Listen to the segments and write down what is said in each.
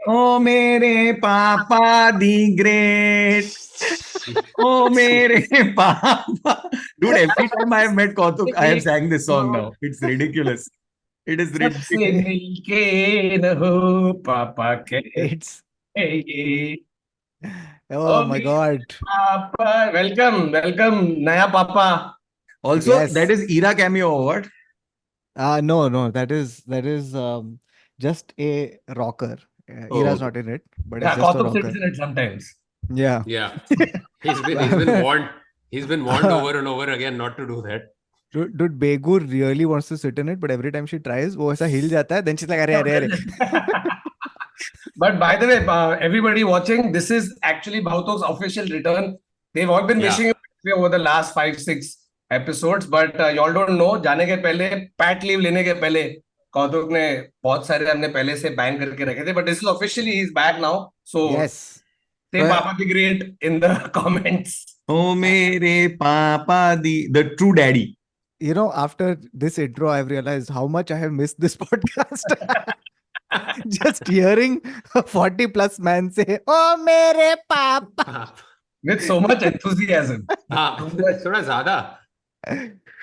Oh, mere papa the great. Oh, mere papa. Dude, every time I have met Kautuk, I have sang this song now. It's ridiculous. It is सबसे ridiculous. मिलके रहो पापा It's कहे oh O my मेरे God. पापा welcome welcome नया पापा Also, that Yes. is Ira cameo or what? No, that is just a rocker. Oh, Ira's okay. not in it, but it's yeah just a Kautuk sits rocker. in it sometimes Yeah. Yeah. He's been warned. He's been warned over and over again not to do that. Dude, Begur really wants to sit in it, but every time she tries, वो ऐसा हिल जाता है. Then she's like, अरे अरे अरे. but by the way everybody watching this is actually Bhautuk's official return they've all been Yeah. wishing him over the last 5-6 episodes but y'all don't know जाने के पहले पैट लीव लेने के पहले कौतुक ने बहुत सारे हमने पहले से बैन करके रखे थे but this is officially he's back now so Yes. say Papa the Great in the comments. Oh, mere papa the true daddy. You know, after this intro, I've realized how much I have missed this podcast. Just hearing a 40 plus man say, Oh, mere papa. With so much enthusiasm. हाँ थोड़ा ज्यादा.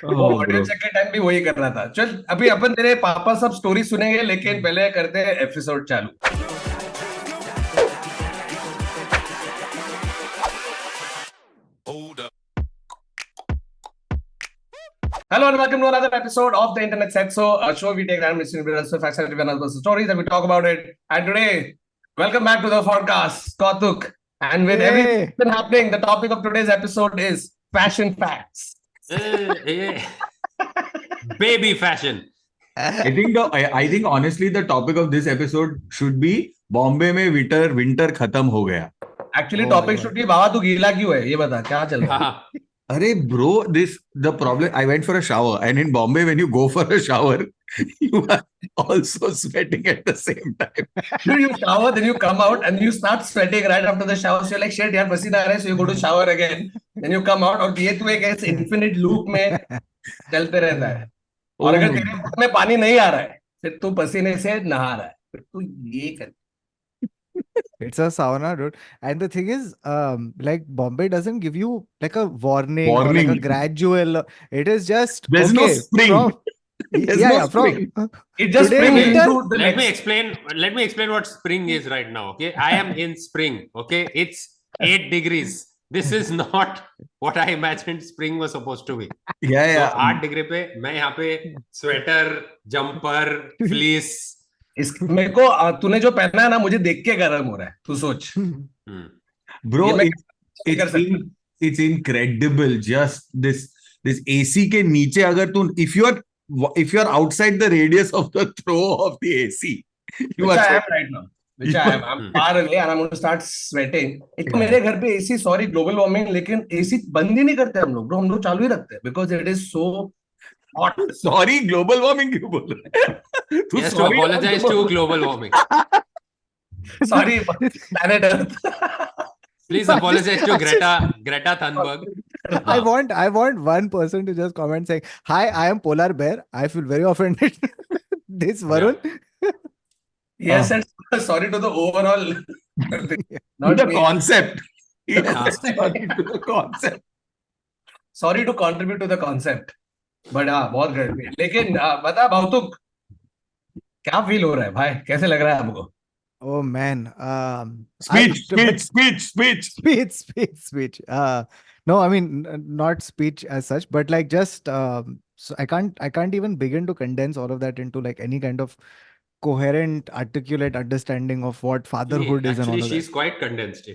वो Oh, audio bro. Check के time भी वही कर रहा था चल अभी अपन तेरे पापा सब स्टोरी सुनेंगे लेकिन पहले करते हैं एपिसोड चालू Hello and welcome to another episode of the Internet Set. So, a show we take random historical facts and review stories and we talk about it. And today, welcome back to the podcast, Kautuk. And with everything Yay. that's been happening, the topic of today's episode is fashion facts. Baby fashion. I think honestly the topic of this episode should be Bombay में winter खत्म हो गया. Actually, Oh my topic God. should be बाबा तू गीला क्यों है? ये बता क्या चल रहा है? हाँ. Arey bro, the problem. I went for a shower, and in Bombay, when you go for a shower, you are also sweating at the same time. You shower, then you come out and you start sweating right after the shower. So you're like, shit, यार पसीना आ रहा है. So you go to shower again. Then you come out और ये तू एक ऐसे infinite loop में चलते रहता है. और Oh अगर my तेरे मुंह में पानी नहीं आ रहा है, फिर तू पसीने से नहा रहा है. फिर तू ये कर. It's a sauna, dude. And the thing is, like Bombay doesn't give you like a warning or like a Warning. gradual. It is just There's no okay. spring. From, There's yeah, no yeah, from spring. It just today brings winter. into the Let me next. explain. Let me explain what spring is right now. Okay, I am in spring. Okay, it's 8 degrees. This is not what I imagined spring was supposed to be. Yeah, So yeah. 8 degree पे मैं यहाँ पे sweater, jumper, fleece. मेरे को तूने जो पहना है ना मुझे देख के गर्म हो रहा है. तू सोच. Bro, ये मैं it's, कर सकता हूँ. it's incredible. Just this AC के नीचे अगर तू if you're outside the radius of the throw of the AC, you Which are I am sweating. right now. Which I am. I'm far away and I'm going to start sweating. एक तो मेरे घर पे AC sorry global warming लेकिन AC बंद ही नहीं करते हम लोग ब्रो हम लोग चालू ही रखते हैं because it is so hot. Sorry, global warming क्यों बोल रहा है? तू He has to sorry apologize to global warming. Sorry planet earth. Please apologize to Greta Thunberg. I want one person to just comment saying, "Hi, I am Polar Bear. I feel very offended." This Varun. Yes, and sorry to the overall. To the me. concept. Yes, हाँ. sorry to the concept. Sorry to contribute to the concept. But हाँ बहुत great. लेकिन बता भावतुक क्या feel हो रहा है भाई कैसे लग रहा है हमको. Oh man. Speech. No, I mean not speech as such, but like just so I can't even begin to condense all of that into like any kind of coherent, articulate understanding of what fatherhood is and all Actually, of she's that. quite condensed.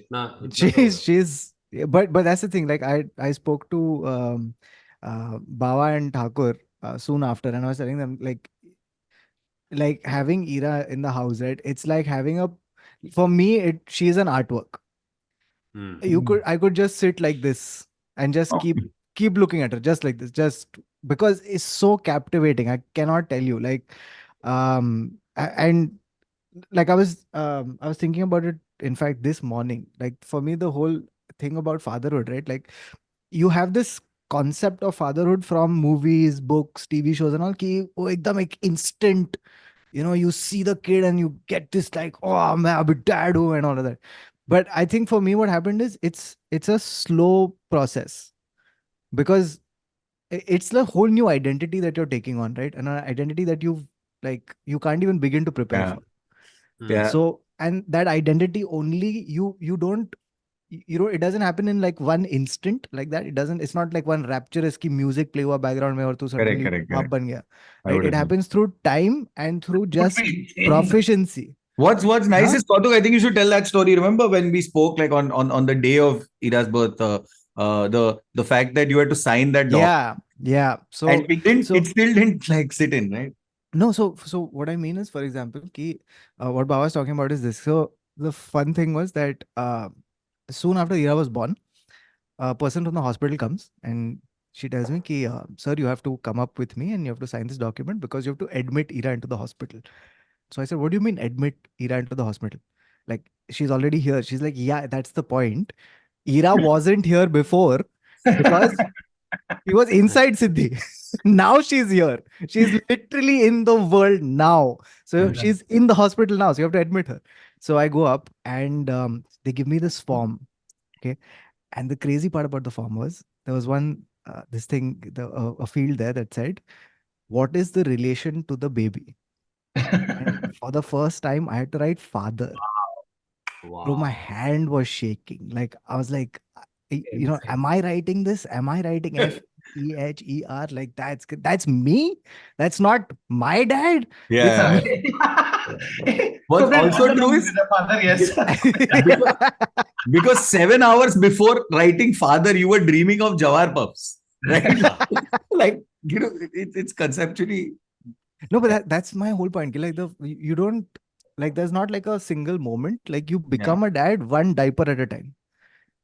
She's but that's the thing. Like I spoke to Baba and Thakur soon after, and I was telling them like having Ira in the house, right? It's like having for me, she's an artwork. I could just sit like this and just keep looking at her just like this, just because it's so captivating. I cannot tell you and like I was thinking about it, in fact, this morning. Like for me, the whole thing about fatherhood, right? Like you have this concept of fatherhood from movies, books, TV shows and all ki wo ekdam ek instant you see the kid and you get this like, oh man, I'll be dad and all of that. But I think for me, what happened is it's a slow process, because it's the whole new identity that you're taking on, right? And an identity that you can't even begin to prepare Yeah. for. Yeah. So, and that identity only you don't, it doesn't happen in like one instant like that. It's not like one rapturous ki music play hua background mein aur tu Correct, suddenly correct, baap correct. ban gaya, I right? would It agree. happens through time and through just Would be insane. proficiency. What's nice Huh? is, Kautuk, I think you should tell that story. Remember when we spoke like on the day of Ira's birth, the fact that you had to sign that document, Yeah. and So it still didn't like sit in, right? no, so what I mean is, for example, what Baba was talking about is this. So the fun thing was that soon after Ira was born, a person from the hospital comes and she tells me, sir, you have to come up with me and you have to sign this document because you have to admit Ira into the hospital. So I said, what do you mean admit Ira into the hospital? Like, she's already here. She's like, yeah, that's the point. Ira wasn't here before because she was inside Sidhi. Now she's here. She's literally in the world now. So she's in the hospital now. So you have to admit her. So I go up and they give me this form. Okay. And the crazy part about the form was there was a field there that said, what is the relation to the baby? And for the first time, I had to write father. Bro, my Wow. hand was shaking. Like, I was like, Insane. am I writing this? Am I writing Feher? Like, that's me. That's not my dad. It's Yeah. me. What's also true is The father, yes. because, because 7 hours before writing father, you were dreaming of Jawar puffs, right? Like, it's conceptually. No, but that's my whole point. Like, you don't, like, there's not like a single moment. Like, you Yeah. become a dad one diaper at a time.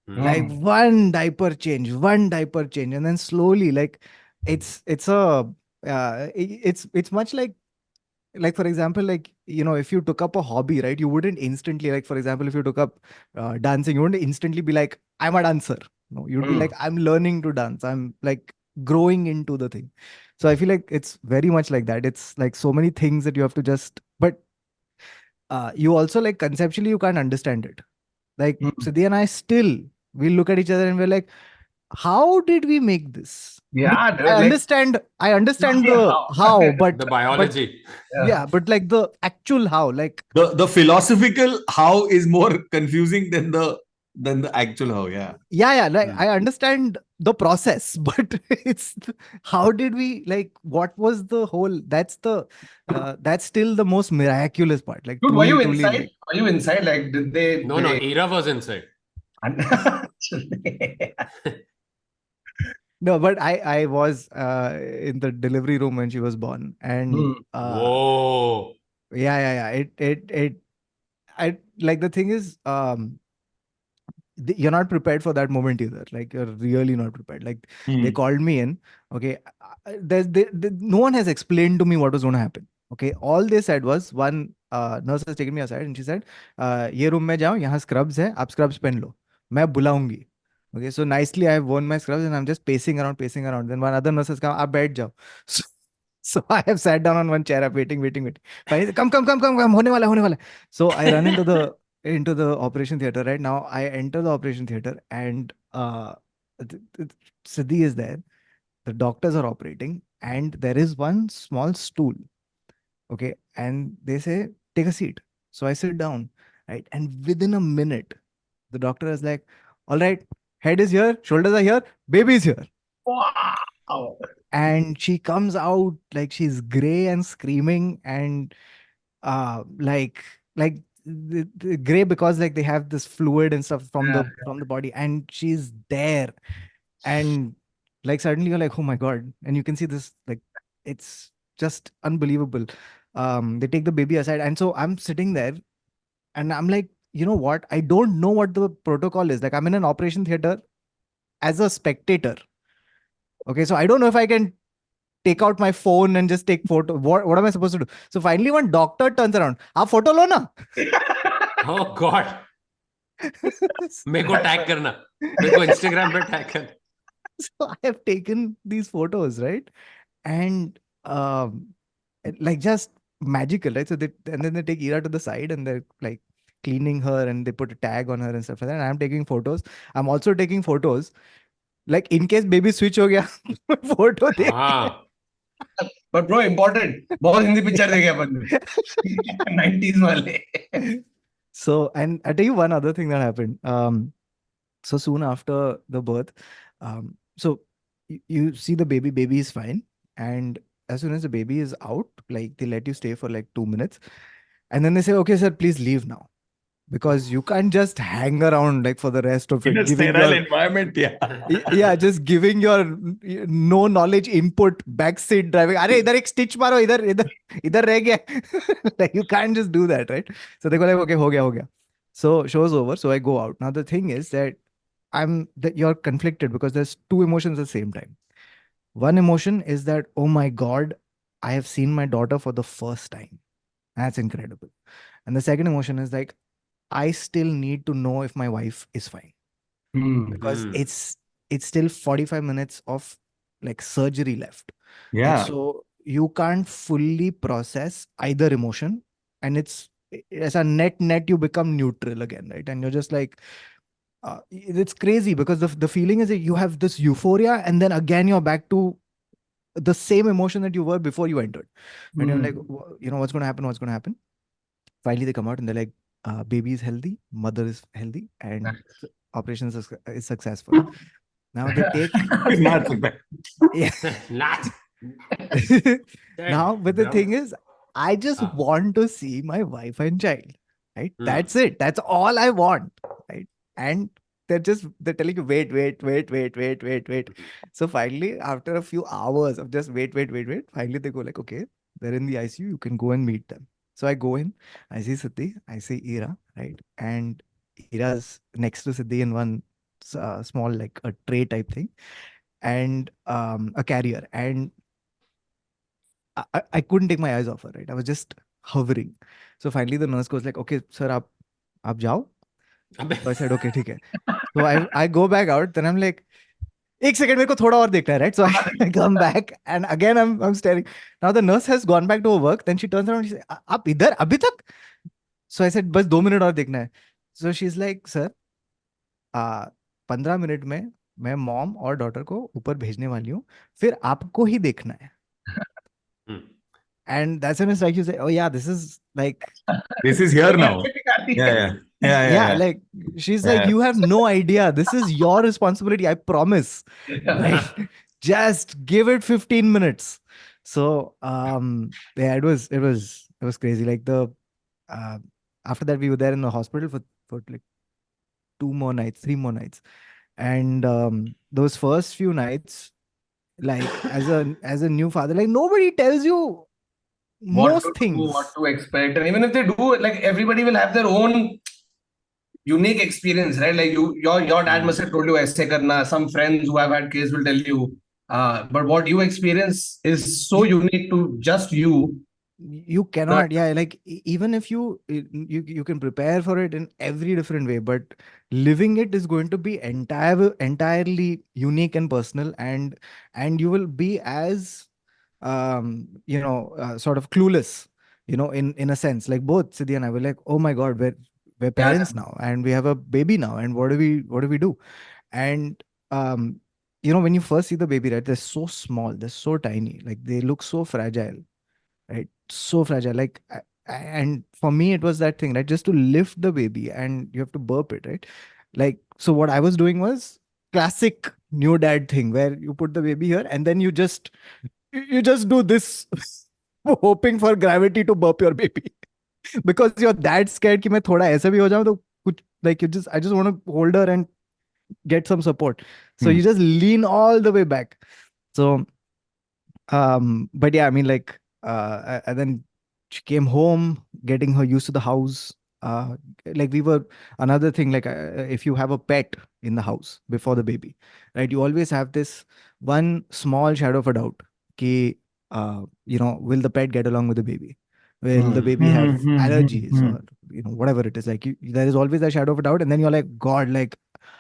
Like, Mm. one diaper change, and then slowly, like, it's a it's much like, for example, like, if you took up a hobby, right, you wouldn't instantly, like, for example, if you took up dancing, you wouldn't instantly be like, I'm a dancer. No, you'd be Mm. like, I'm learning to dance, I'm like growing into the thing. So I feel like it's very much like that. It's like so many things that you have to just, but you also, like, conceptually you can't understand it. Like, Mm. Siddhi and I still, we look at each other and we're like, how did we make this? Yeah, I dude, like, understand. I understand yeah, the how? how, The but biology. yeah, but like the actual how, like, The philosophical how is more confusing than the actual how. Yeah. yeah, like, Hmm. I understand the process, but how did we, like, what was the whole? That's still the most miraculous part. Like, Dude, were you truly, inside? like, Were you inside? Like, did No, Ira was inside. they? no, but I was in the delivery room when she was born, and Hmm. Whoa. yeah. I like, the thing is, you're not prepared for that moment either. Like, you're really not prepared. Like, they Hmm. called me in. Okay, no one has explained to me what was going to happen. Okay, all they said was, one nurse has taken me aside and she said, "ये room में जाओ, यहाँ scrubs है, आप scrubs पहन लो, मैं बुलाऊंगी." Okay, so nicely I have worn my scrubs and I'm just pacing around. Then one other nurse has come, आप बैठ जाओ. So I have sat down on one chair, I'm waiting. Finally, come, होने वाला, होने वाला. So I run into the operation theater. Right now, I enter the operation theater and Siddhi is there. The doctors are operating, and there is one small stool. Okay, and they say, take a seat. So I sit down, right, and within a minute, the doctor is like, all right, head is here, shoulders are here, baby is here. Wow. And she comes out like she's gray and screaming, and like the gray, because like they have this fluid and stuff from Yeah. the body, and she's there, and like suddenly you're like, oh my god, and you can see this, like, it's just unbelievable. They take the baby aside, and so I'm sitting there and I'm like, you know what, I don't know what the protocol is. Like, I'm in an operation theater as a spectator. Okay, so I don't know if I can take out my phone and just take photo. What am I supposed to do? So finally one doctor turns around, आप photo लो ना. Oh God. मेरे को tag करना. मेरे को Instagram पे tag करना. So I have taken these photos, right? And like, just magical, right? So and then they take Ira to the side and they're like cleaning her and they put a tag on her and stuff like that. And I'm taking photos. I'm also taking photos. Like in case baby switch ho gaya, photo देख के. हाँ. But bro, important. बहुत Hindi picture देखे अपन ने 90s वाले. So, and I'll tell you one other thing that happened. So soon after the birth, so you see the baby is fine. And as soon as the baby is out, like they let you stay for like 2 minutes. And then they say, okay, sir, please leave now. Because you can't just hang around like for the rest of In it. a sterile environment, yeah. Yeah, just giving your no knowledge input, backseat driving. Arey, idhar ek stitch maro, idhar reh gaya. Like you can't just do that, right? So they go like, okay, ho gaya. So show's over. So I go out. Now the thing is that you're conflicted because there's two emotions at the same time. One emotion is that, oh my God, I have seen my daughter for the first time. That's incredible. And the second emotion is like, I still need to know if my wife is fine. Because it's still 45 minutes of like surgery left. Yeah. And so you can't fully process either emotion, and it's as a net you become neutral again, right? And you're just like it's crazy because the feeling is that you have this euphoria and then again you're back to the same emotion that you were before you entered. And you're like, what's going to happen? Finally they come out and they're like, baby is healthy, mother is healthy, and operation is successful. Now they take Not so bad. yeah. Not. Now, but the thing is, I just want to see my wife and child, right? That's it. That's all I want, right? And they're telling you, wait. So finally, after a few hours of just wait, finally they go like, okay, they're in the ICU, you can go and meet them. So I go in, I see Sidhi, I see Ira, right? And Ira's next to Sidhi in one small like a tray type thing, and a carrier, and I couldn't take my eyes off her, right? I was just hovering. So finally the nurse goes like, okay, sir, aap jao. So I said, okay, ठीक है. So I go back out, then I'm like, एक second, मेरे को थोड़ा और देखना है, right? So I come back and again I'm staring. Now the nurse has gone back to her work. Then she turns around and she says, आप इधर अभी तक? So I said, बस 2 मिनट और देखना है. So she's like, sir, 15 minute में मैं मॉम और डॉटर को ऊपर भेजने वाली हूँ, फिर आपको ही देखना है. And that's when it's like you say, oh yeah, this is here now. Yeah. Like she's like, you have no idea. This is your responsibility. I promise. Like, just give it 15 minutes. So yeah, it was crazy. Like after that we were there in the hospital for like 3 more nights. And those first few nights, like as a new father, like nobody tells you most things. What to expect, and even if they do, like everybody will have their own unique experience, right? Like your dad must have told you aise karna. Some friends who have had kids will tell you, but what you experience is so unique to just you. You cannot, like even if you can prepare for it in every different way, but living it is going to be entirely unique and personal, and you will be as sort of clueless, in a sense. Like both Sidhi and I were like, oh my God, we're parents now, and we have a baby now, and what do we do? And when you first see the baby, right, they're so small, they're so tiny, like they look so fragile, right? So fragile. Like and for me it was that thing, right? Just to lift the baby and you have to burp it, right? Like, so what I was doing was classic new dad thing, where you put the baby here and then you just do this hoping for gravity to burp your baby. Because you're that scared कि मैं थोड़ा ऐसा भी हो जाऊं तो कुछ, like I just want to hold her and get some support. So you just lean all the way back. So but yeah, I mean, like and then she came home, getting her used to the house. Like we were, another thing, like if you have a pet in the house before the baby, right, you always have this one small shadow of a doubt कि will the pet get along with the baby? Will the baby have allergies or whatever it is? Like there is always that shadow of a doubt, and then you're like, God, like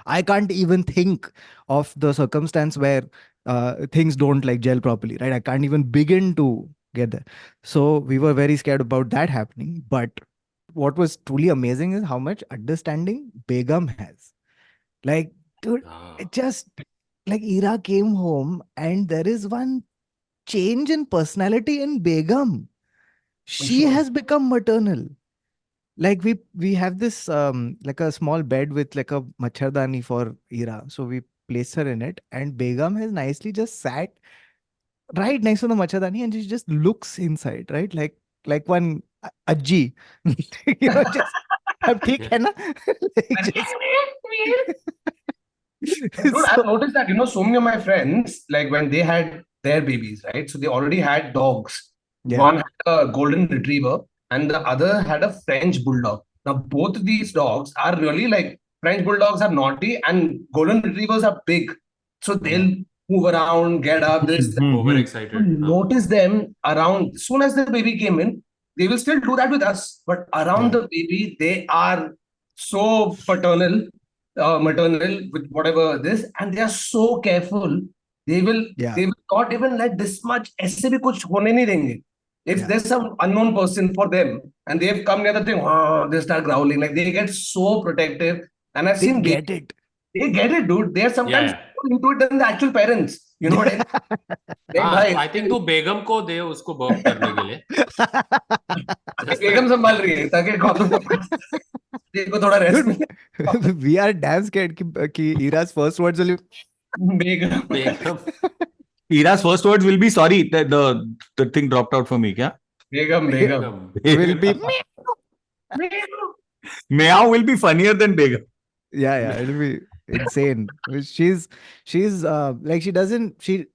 I can't even think of the circumstance where things don't like gel properly, right? I can't even begin to get there. So we were very scared about that happening. But what was truly amazing is how much understanding Begum has. Like, dude, Ah. it just like Ira came home and there is one change in personality in Begum. She Sure. has become maternal. Like we have this like a small bed with like a machardani for Ira. So we place her in it, and Begum has nicely just sat right next to the machardani and she just looks inside, right? Like one ajji. Just अब ठीक है ना? Like just Dude, I've so noticed that, so many of my friends, like when they had their babies, right? So they already had dogs. yeah, One had a golden retriever and the other had a French bulldog. Now, both of these dogs are really like French bulldogs are naughty and golden retrievers are big. So yeah, they'll move around, get up, this, that. You Overexcited. notice them around, as soon as the baby came in, they will still do that with us. But around yeah, the baby, they are so paternal maternal with whatever this, and they are so careful. They will yeah, they will not even let this much ऐसे भी कुछ होने नहीं देंगे. If yeah. there's some unknown person for them and they've come near the thing, they start growling. Like they get so protective. And I've They seen babies, get it. they get it, dude. They are Yeah, sometimes yeah. more into it than the actual parents. You know what I mean? Like, हाँ, भाई, I think तू बेगम को दे उसको burp करने के लिए. Just बेगम संभाल रही है ताकि कौतुक को थोड़ा रेस्ट Dude, मिले. we are damn scared कि Ira's first words will Begum Begum. Ira's first words will be sorry. The thing dropped out for me. Kya? Begum be, Begum Begum. will be Begum. Meow will be funnier than Begum. yeah, it'll be insane. She's like she doesn't she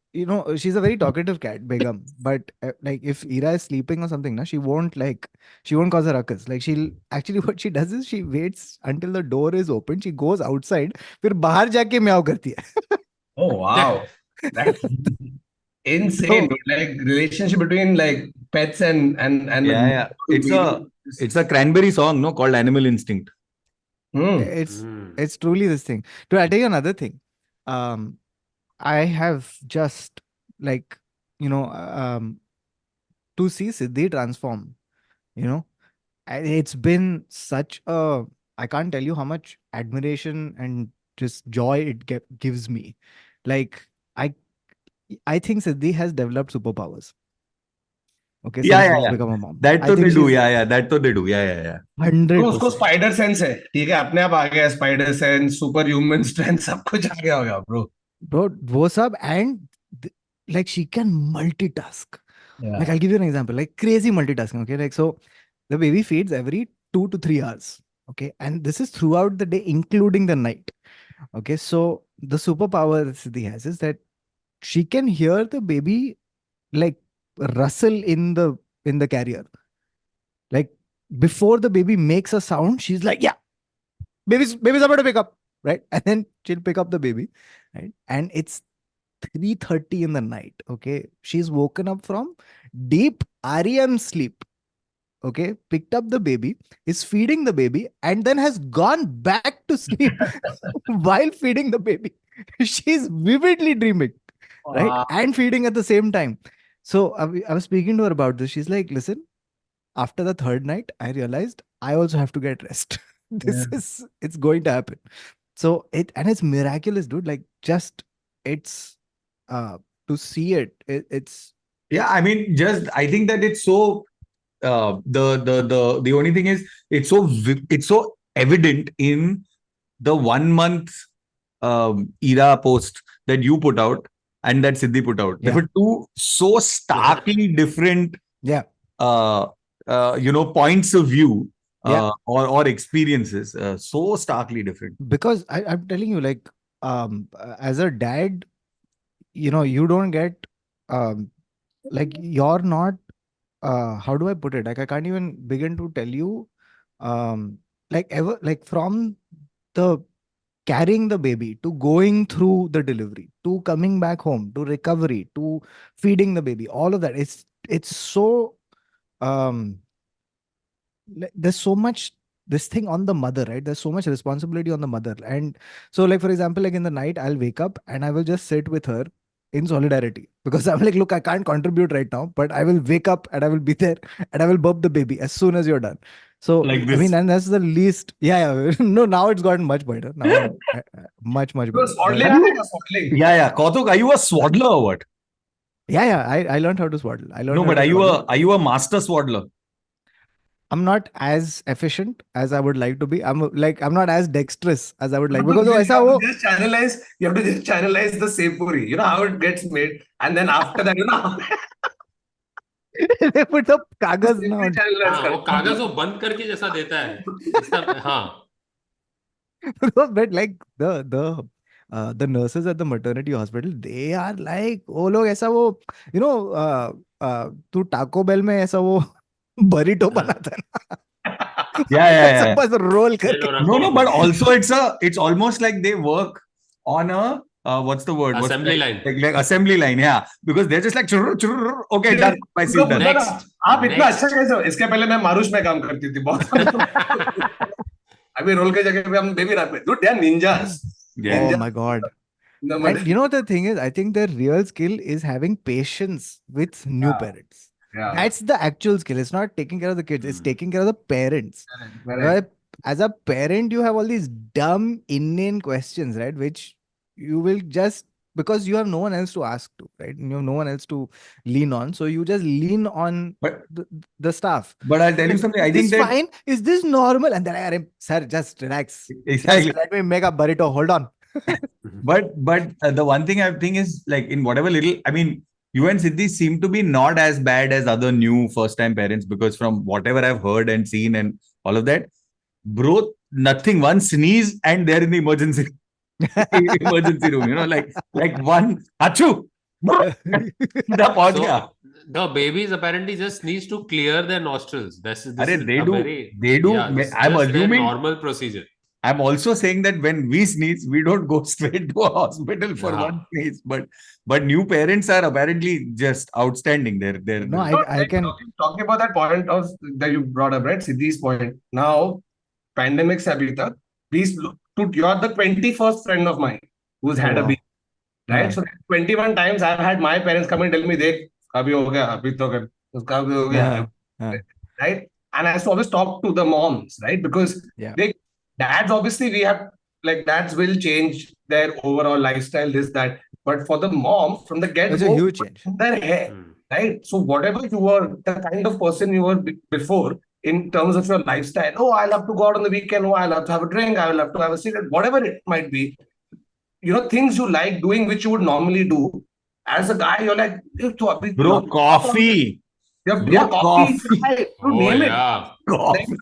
she's a very talkative cat, Begum. But like if Ira is sleeping or something, na, she won't cause a ruckus. Like she'll actually what she does is she waits until the door is open. She goes outside, फिर बाहर जाके meow करती है. Oh wow, that's insane, So dude. Like relationship between like pets and Yeah, yeah. It's a cranberry song, no, called Animal Instinct. Hmm. it's truly this thing. To I'll tell you another thing. Um, I have just like to see Siddhi transform. You know, and it's been such a I can't tell you how much admiration and just joy it gives me. Like I I think Siddhi has developed superpowers. Okay, Yeah, since yeah, she's yeah. become a mom, That I to they think do. she's Yeah, yeah. That to they do. Yeah, yeah, yeah. तो hundred उसको percent. Spider sense है, ठीक है, अपने आप आ गया spider sense, super human strength, सब कुछ आ गया होगा bro. Bro, wo sab and like she can multitask. Like Yeah. I'll give you an example, like crazy multitasking. Okay, like so the baby feeds every 2 to 3 hours. Okay, and this is throughout the day, including the night. Okay, so the superpower that Siddhi has is that she can hear the baby like rustle in the carrier. Like before the baby makes a sound, she's like, "Yeah, baby's about to pick up," right? And then she'll pick up the baby, right? And it's 3:30 in the night. Okay, she's woken up from deep REM sleep. Okay, picked up the baby, is feeding the baby, and then has gone back to sleep while feeding the baby. She's vividly dreaming, right? Wow. And feeding at the same time. So I was speaking to her about this. She's like, listen, after the third night, I realized I also have to get rest. Yeah. It's going to happen. So it's miraculous, dude. Like just it's uh to see it's Yeah, I mean, just I think that it's so the only thing is it's so evident in the 1 month era post that you put out and that Siddhi put out. There Yeah. were two so starkly different yeah points of view Yeah. or experiences, so starkly different. because I'm telling you, like as a dad, you don't get like you're not how do I put it? Like I can't even begin to tell you like ever like from the carrying the baby to going through the delivery to coming back home to recovery to feeding the baby, all of that, it's so um there's so much this thing on the mother, right? There's so much responsibility on the mother. And so like for example, like in the night I'll wake up and I will just sit with her in solidarity, because I'm like, look, I can't contribute right now, but I will wake up and I will be there and I will burp the baby as soon as you're done. So Like I this. mean, and that's the least. Yeah. No, now it's gotten much better. Now I'm much It better. was swaddling, But- swaddling. Yeah. Kautuk, are you a swaddler or what? yeah. I learned how to swaddle. I learned No, how but to swaddle. are you a master swaddler? I'm not as efficient as I would like to be. I'm not as dexterous as I would like, because you, ऐसा have वो to just channelize, you have to just channelize the sepuri. You know how it gets made, and then after that, you know, they put the कागज ना sepuri on. channelize हाँ, वो करना. कागज वो बंद करके जैसा देता है इसका. हाँ, But like the nurses at the maternity hospital, they are like, वो लोग ऐसा वो you know तू Taco Bell में ऐसा वो burrito हाँ. बनाता है ना, Yeah. ऐसा बस roll ले करके. लो, रखो No, but अपने. also it's almost like they work on a what's the word? Assembly line. Like assembly line, yeah. Because they're just like churr, churr, okay, done. My scene done. Next. आप इतना Next. अच्छा कैसे हो? इसके पहले मैं मारुश में काम करती थी बहुत. अभी रोल के जगह पे हम बेबी रख पे. Dude, they are ninjas. Yeah. Oh Ninjas. my God. No, And you know the thing is, I think their real skill is having patience with new Yeah. parents. Yeah. That's the actual skill. It's not taking care of the kids, it's Hmm. taking care of the parents. Correct. As a parent, you have all these dumb, inane questions, right? Which you will just, because you have no one else to ask to, right? You have no one else to lean on. So you just lean on But the staff. but I'll tell you something. I Is think this that fine? Is this normal? And then I, sir, just relax. exactly. Just let me make a burrito. Hold on. But the one thing I think is like in whatever little, I mean, you and Sidhi seem to be not as bad as other new first time parents, because from whatever I've heard and seen and all of that, bro, nothing. One sneeze and they're in the emergency emergency room. You know, like one achoo. सीधा पहुंच गया. So the babies apparently just needs to clear their nostrils. This is They a do. very, They do. yeah, this is I'm just their assuming. normal procedure. I'm also saying that when we sneeze, we don't go straight to a hospital for Yeah. one sneeze. But new parents are apparently just outstanding. They're No, No, I like, can. talking about that point of that you brought up, right? Sidhi's point. Now, pandemic se abhi tak, please look, you're the 21st friend of mine who's had a wow. baby, right? हाँ. So 21 times I've had my parents come and tell me, देख, अभी हो गया, अभी तो कर, उसका भी हो गया, हाँ, हाँ. right? And I used to always talk to the moms, right? Because Yeah. dads, obviously, we have, like, dads will change their overall lifestyle, this, that. But for the mom, from the get It's a go, huge change. their hair, Hmm. right? So, whatever you were, the kind of person you were before, in terms of your lifestyle, oh, I love to go out on the weekend, oh, I love to have a drink, I love to have a cigarette, whatever it might be, you know, things you like doing, which you would normally do. As a guy, you're like, bro, coffee. yeah, coffee, right? You Oh name it. yeah. Like, Coffee.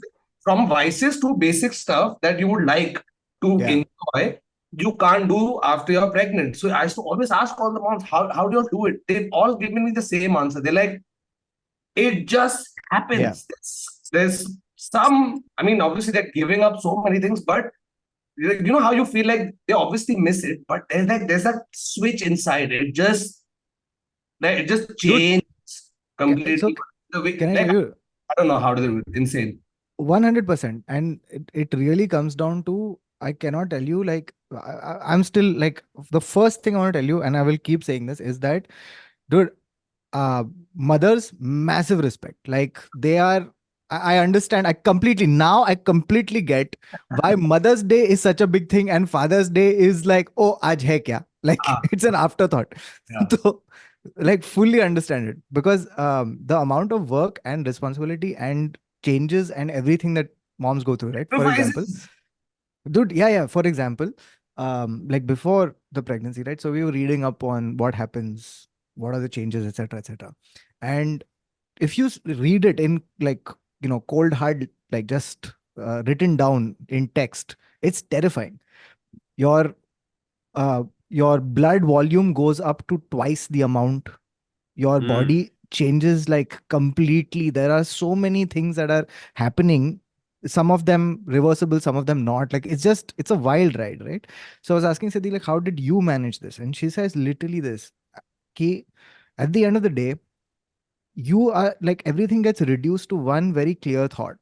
from vices to basic stuff that you would like to Yeah. enjoy, you can't do after you're pregnant. So I used to always ask all the moms, how do you do it? They've all given me the same answer. They're like, it just happens. Yeah. There's some, I mean, obviously they're giving up so many things, but you know how you feel like they obviously miss it, but there's that switch inside. It just changes completely. So The way, can I like, tell you? I don't know how to do it. Insane. 100%. And it really comes down to, I cannot tell you, like, I'm still like, the first thing I want to tell you, and I will keep saying this, is that, dude, mothers, massive respect. Like, they are, I understand. I completely get why Mother's Day is such a big thing and Father's Day is like, oh, aaj hai kya? Like, it's an afterthought. Yeah. So, like, fully understand it, because the amount of work and responsibility and changes and everything that moms go through, right? For example, dude, yeah. For example, like before the pregnancy, right? So we were reading up on what happens, what are the changes, etc., etc. And if you read it in, like, you know, cold hard, like just written down in text, it's terrifying. Your blood volume goes up to twice the amount. Your Hmm. body changes like completely. There are so many things that are happening, some of them reversible, some of them not. Like, it's a wild ride, right? So I was asking Sidhi, like, how did you manage this? And she says literally this, ki, at the end of the day, you are like, everything gets reduced to one very clear thought: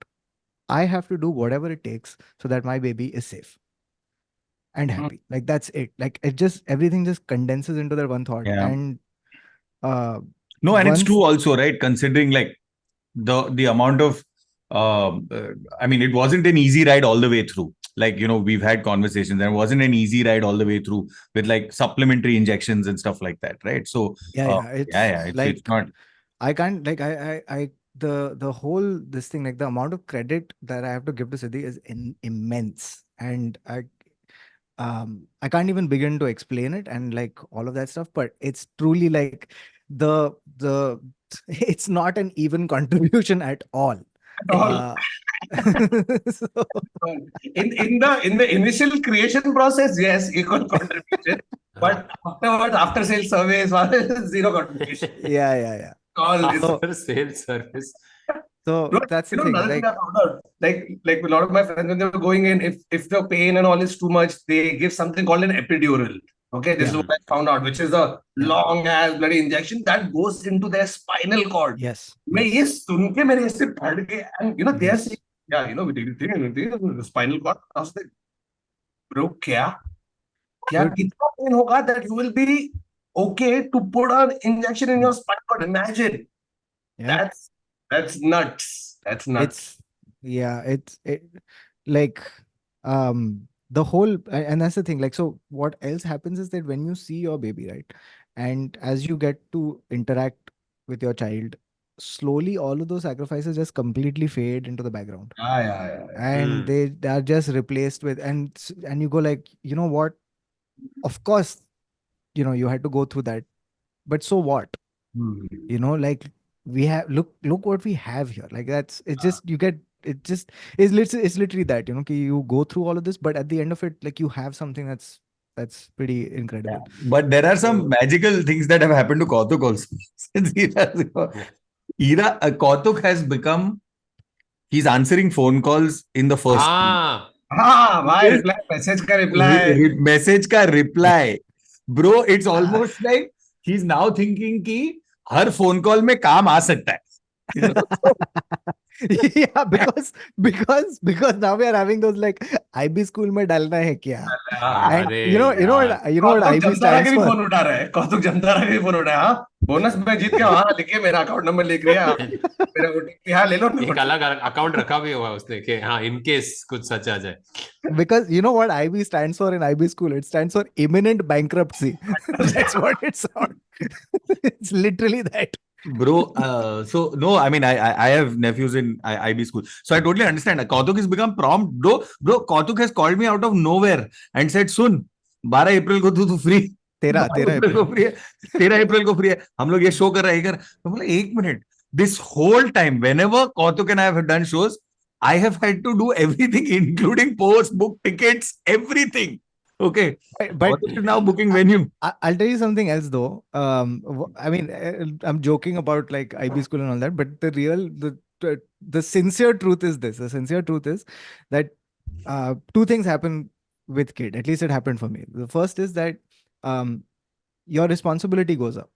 I have to do whatever it takes so that my baby is safe. and happy. Like that's it. Like it just, everything just condenses into that one thought. Yeah. And No, and it's once, true also, right? Considering like the amount of, I mean, it wasn't an easy ride all the way through. Like, you know, we've had conversations, and it wasn't an easy ride all the way through with like supplementary injections and stuff like that, right? So, it's like, it's not. I can't, like, the whole, this thing, like the amount of credit that I have to give to Sidhi is immense. And I can't even begin to explain it and like all of that stuff, but it's truly like the it's not an even contribution at all. All. So, In the initial creation process, yes, equal contribution. But afterwards, after sales surveys, zero contribution. yeah. All is After sales service. So Bro, that's the you know, thing. another thing Like, I found out, like a lot of my friends when they were going in, if the pain and all is too much, they give something called an epidural. Okay, this is Yeah. what I found out, which is a long ass bloody injection that goes into their spinal cord. yes. मैं ये सुन के मेरे ऐसे फट गए, and you know they are Yes. saying, yeah, you know, we did the spinal cord. I was like, bro, क्या Dude, कितना pain होगा that you will be okay to put an injection in your spinal cord? Imagine. yeah. That's nuts. That's nuts. It's like the whole, and that's the thing. Like, so what else happens is that when you see your baby, right, and as you get to interact with your child, slowly all of those sacrifices just completely fade into the background, Yeah. and they are just replaced with, and you go like, you know what, of course, you know, you had to go through that, but so what? You know, like, we have, look what we have here. Like, that's, it's just, you get, it just it's literally that, you know, you go through all of this, but at the end of it, like, you have something that's pretty Yeah. incredible. But there are some magical things that have happened to Kautuk also. Since Kautuk has become, he's answering phone calls in the first Ah, हाँ भाई reply message का reply. message का reply. Bro, it's almost like he's now thinking कि हर phone call में काम आ सकता है. You know? Yeah, because now we are having those like, IB school में डालना है क्या? And अरे you know what कौतुक IB जमतारा के stands भी for? फोन उठा रहा है. कौतुक जमतारा के भी फोन उठा है. हाँ, बोनस में जीत गया. हाँ, लिखिए मेरा अकाउंट नंबर लिख रही है. मेरा OTP, हाँ ले लो. एक अलग अकाउंट रखा भी हुआ है उसने कि हाँ इन केस कुछ सच आ जाए. Because you know what IB stands for in IB school? It stands for imminent bankruptcy. That's what it's on. It's literally that. Bro, so no, I mean, I have nephews in IB school, so I totally understand. Kautuk has become prompt, bro. Kautuk has called me out of nowhere and said, "सुन, 12 अप्रैल को तू free, 13 अप्रैल को free है, 13 अप्रैल को free है, हम लोग ये show कर रहे हैं." तो बोला, एक minute, this whole time, whenever Kautuk and I have done shows, I have had to do everything, including post, book tickets, everything. Okay, But Kautuk is now booking venue. I'll tell you something else though. I mean, I'm joking about like IB school and all that, but the sincere truth is this. The sincere truth is that two things happen with kid. At least it happened for me. The first is that your responsibility goes up,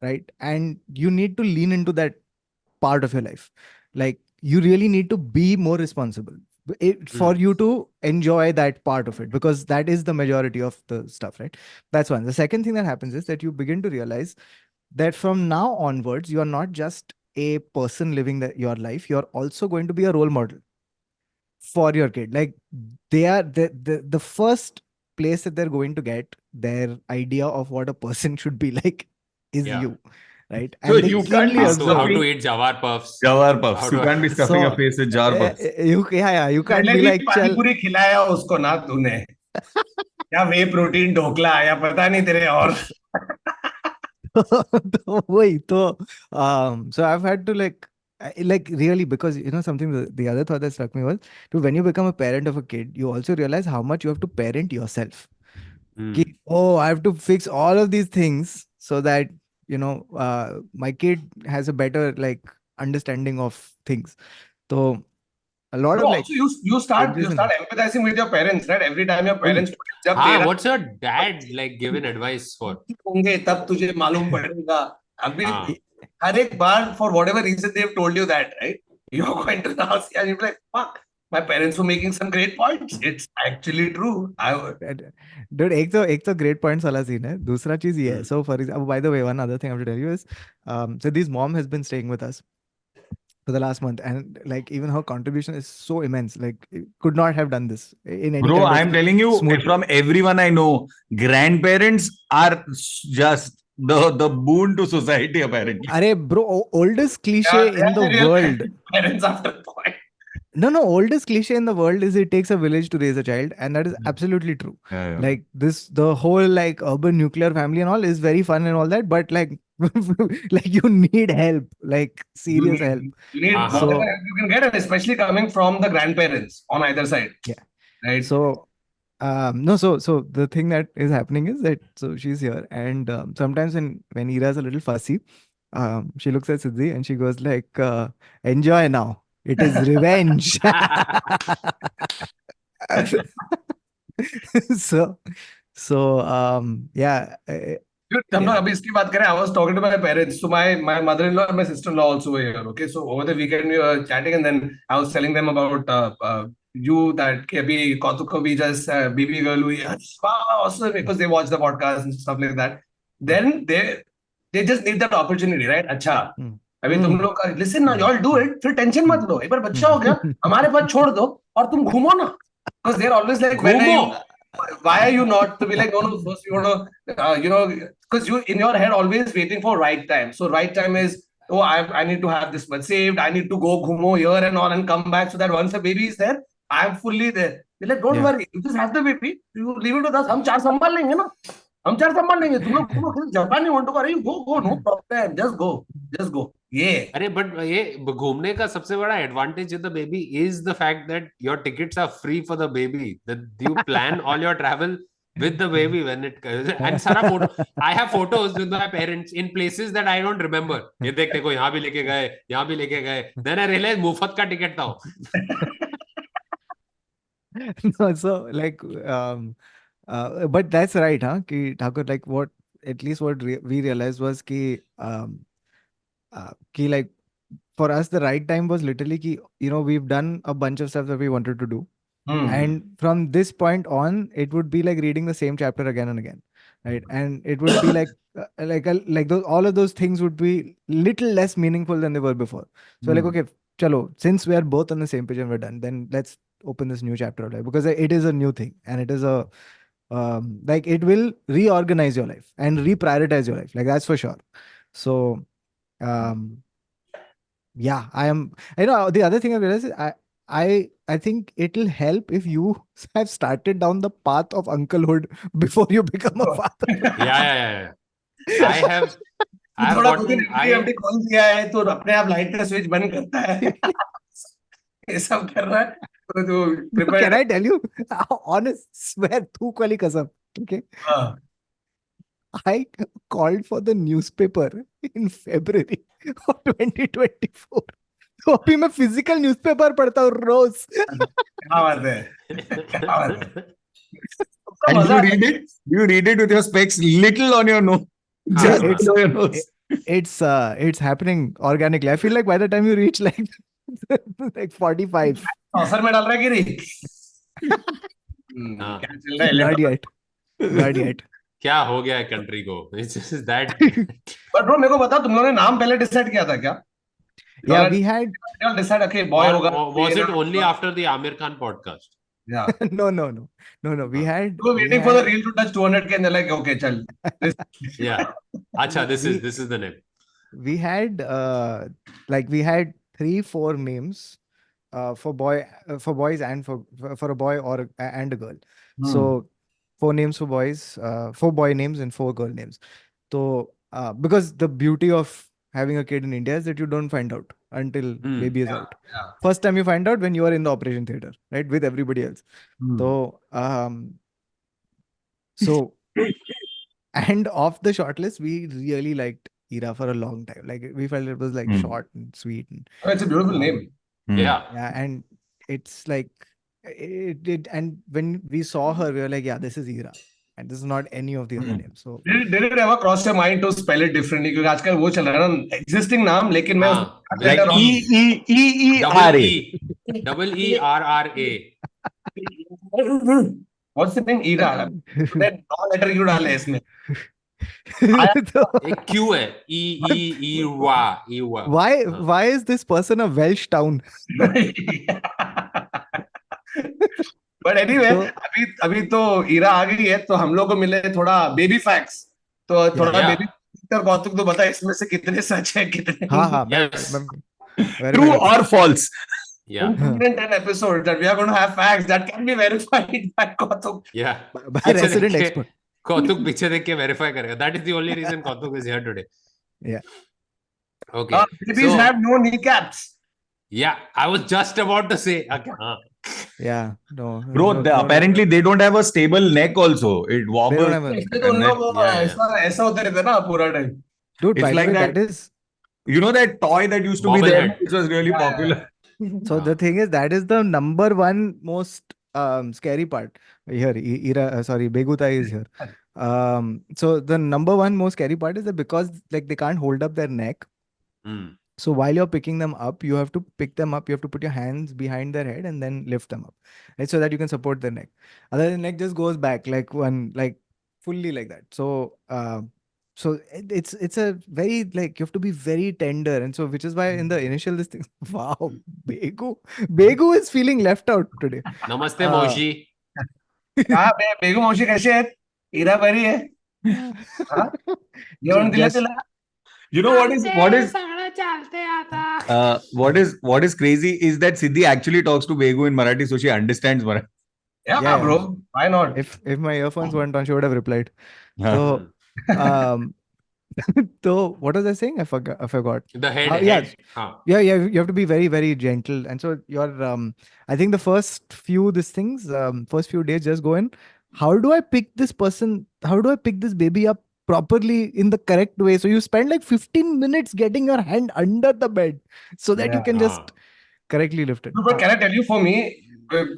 right? And you need to lean into that part of your life. Like, you really need to be more responsible for you to enjoy that part of it, because that is the majority of the stuff, right? That's one. The second thing that happens is that you begin to realize that from now onwards, you are not just a person living your life, you're also going to be a role model for your kid. Like, they are the first place that they're going to get their idea of what a person should be like is you, right? So And they you can't keenly be How observe. to eat jawar puffs. Jawar puffs. How You to- can't be stuffing So, your face with jar puffs. you can't पहले be भी like, पानी चल. पूरी खिलाया उसको ना तूने, या वे प्रोटीन ढोकला या पता नहीं तेरे और. So I've had to like really, because you know something, the other thought that struck me was, to when you become a parent of a kid, you also realize how much you have to parent yourself. Ki, oh, I have to fix all of these things so that, you know, my kid has a better like understanding of things. So a lot No, of like also you start changes in- empathizing with your parents, right? Every time your parents जब हाँ, तेरा what's your dad like given advice for? होंगे तब तुझे मालूम पड़ेगा. अभी हाँ. हर एक बार, for whatever reason they've told you that, right? You're going to the house and you're like, fuck, my parents were making some great points. It's actually true. Dude, एक तो great points वाला scene है. दूसरा चीज ये है. So for example, by the way, one other thing I have to tell you is, Sidhi's mom has been staying with us for the last month, and like even her contribution is so immense. Like, could not have done this in any Bro, kind of I'm telling you, smooth. from everyone I know, grandparents are just the boon to society, apparently. Arey, bro, oldest cliche Yeah, in the real world. parents after a point. No, oldest cliche in the world is it takes a village to raise a child, and that is absolutely true. Yeah. Like the whole like urban nuclear family and all is very fun and all that, but like, like you need help, like serious help. You need Uh-huh. whatever help you can get, and especially coming from the grandparents on either side. Yeah. Right. So, no, so the thing that is happening is that so she's here, and sometimes when Ira is a little fussy, she looks at Sidhi and she goes like, "Enjoy now. It is revenge." so yeah. Dude, हम लोग अभी इसकी बात करें. I was talking to my parents. So my mother-in-law and my sister-in-law also were here. Okay, so over the weekend we were chatting, and then I was telling them about you that कि अभी Kautuk को भी just baby girl हुई. Wow, awesome, because they watch the podcast and stuff like that. Then they just need that opportunity, right? अच्छा, अभी तुम लोग listen now, y'all do it. फिर tension मत लो. एक बार बच्चा हो गया, हमारे पास छोड़ दो और तुम घूमो ना. Because they're always like, when are you? Why are you not to be like, no, first you want to, because you in your head always waiting for right time. So right time is, oh, I need to have this much saved. I need to go ghumo here and all and come back so that once the baby is there, I'm fully there. They're like, don't worry, you just have the baby. You leave it with us. हम चार संभाल लेंगे ना. हम चार संभाल लेंगे. तुम लोग घूमो. जापान नहीं want to go. Go, no problem. Just go. Yeah. अरे बट ये घूमने का सबसे बड़ा advantage with the baby is the fact that your tickets are free for the baby, that you plan all your travel with the baby when it and सारा photo I have photos with my parents in places that I don't remember. ये देख देखो यहाँ भी लेके गए, यहाँ भी लेके गए. Then I realized मुफ्त का टिकट था. No, so like but that's right, huh? Ki Thakur, like what at least what we realized was ki like for us the right time was literally ki, you know, we've done a bunch of stuff that we wanted to do. And from this point on, it would be like reading the same chapter again and again, right? And it would be like those, all of those things would be little less meaningful than they were before. So like, okay, chalo, since we are both on the same page and we're done, then let's open this new chapter of life, because it is a new thing, and it is a like it will reorganize your life and reprioritize your life, like that's for sure. So yeah, I am, you know, the other thing I realized is I think it'll help if you have started down the path of unclehood before you become a father. Yeah. I have gotten, अपने call किया है तो अपने आप light का switch बंद करता है. ये सब कर रहा है. तो Can I tell you? Honest, swear, thuk wali kasam. Okay. I called for the newspaper in February of 2024. तो अभी मैं फिजिकल न्यूज़पेपर पढ़ता हूँ रोज. क्या बात है. And you read it with your specs little on your nose. Just below your nose. It's happening organically. I feel like by the time you reach like 45. Sir में डाल रहा है कि नहीं? Not yet. क्या हो गया है कंट्री को? It's just that. But bro, मेरे को बता, तुम लोगों ने नाम पहले डिसाइड किया था क्या? Yeah, we had decide, okay, boy होगा. Was it only after the Amir Khan podcast? Yeah. No. We had. We were waiting for the reel to touch 200K, and they're like, okay, chal. Yeah. Acha, this is the name. We had we had 3-4 names for boys and for a boy or and a girl. So 4 names for boys, 4 boy names and 4 girl names. So because the beauty of having a kid in India is that you don't find out until baby is out. Yeah. First time you find out when you are in the operation theater, right, with everybody else. So and off the shortlist, we really liked Ira for a long time. Like we felt it was like short and sweet. And, it's a beautiful name. Yeah, and it's like it. And when we saw her, we were like, yeah, this is Ira. and this is not any of the other names. So Did it ever cross your mind to spell it differently? क्योंकि आजकल वो चल रहा है ना existing नाम, लेकिन मैं हाँ, like उसको EERA. EERRA. What's the name? Ira. That non-letter क्यों डाले हैं इसमें? एक Q है, EEEWA. why is this person a Welsh town? But anyway, So- अभी तो ईरा आ गई है, तो हम लोग को मिले थोड़ा बेबी फैक्ट्स, तो थोड़ा Yeah. बेबी कौतुक तो बता इसमें से कितने सच है कितने हाँ हाँ Yes. True or false? Yeah. In 210 episodes that we are going to have facts that can be verified by Kautuk. Yeah. by पीछे resident देख के- expert. Kautuk पीछे देख के verify करेगा. That is the only reason Kautuk is here today. Yeah. Okay. Babies So, have no kneecaps. yeah, I was just about to say. Okay. Yeah, no, Bro, no, apparently they don't have a stable neck also. It they wobbles. don't have a, इसलिए तो उन लोग को Yeah, yeah. ऐसा होता रहता है ना पूरा time. dude. It's By like the way, that- that is You know that toy that used to be there, Bobblehead. which was really Yeah, popular. so. The thing is, that is the number one most scary part. Here, sorry, Begutai is here. So the number one most scary part is that because like they can't hold up their neck. Hmm. So while you're picking them up, you have to pick them up. You have to put your hands behind their head and then lift them up, right? So that you can support their neck. Otherwise, the neck just goes back like fully like that. So it's a very like you have to be very tender, and so which is why in the initial this thing, wow, Begu is feeling left out today. Namaste, Ah. Moshi. हाँ बेगू मौसी कैसे है? ईरा बरी है? हाँ? जेवण दिला Just- तिला? You know what is crazy is that Sidhi actually talks to Begu in Marathi, so she understands Marathi. Yeah, bro. Why not? if my earphones weren't on, she would have replied. Huh. So so what was I saying? I forgot. The head. Yeah. Head. Huh. Yeah, you have to be very, very gentle. And so your I think the first few first few days just go in. How do I pick this person? How do I pick this baby up properly in the correct way? So you spend like 15 minutes getting your hand under the bed so that you can just correctly lift it. No, but can I tell you, for me,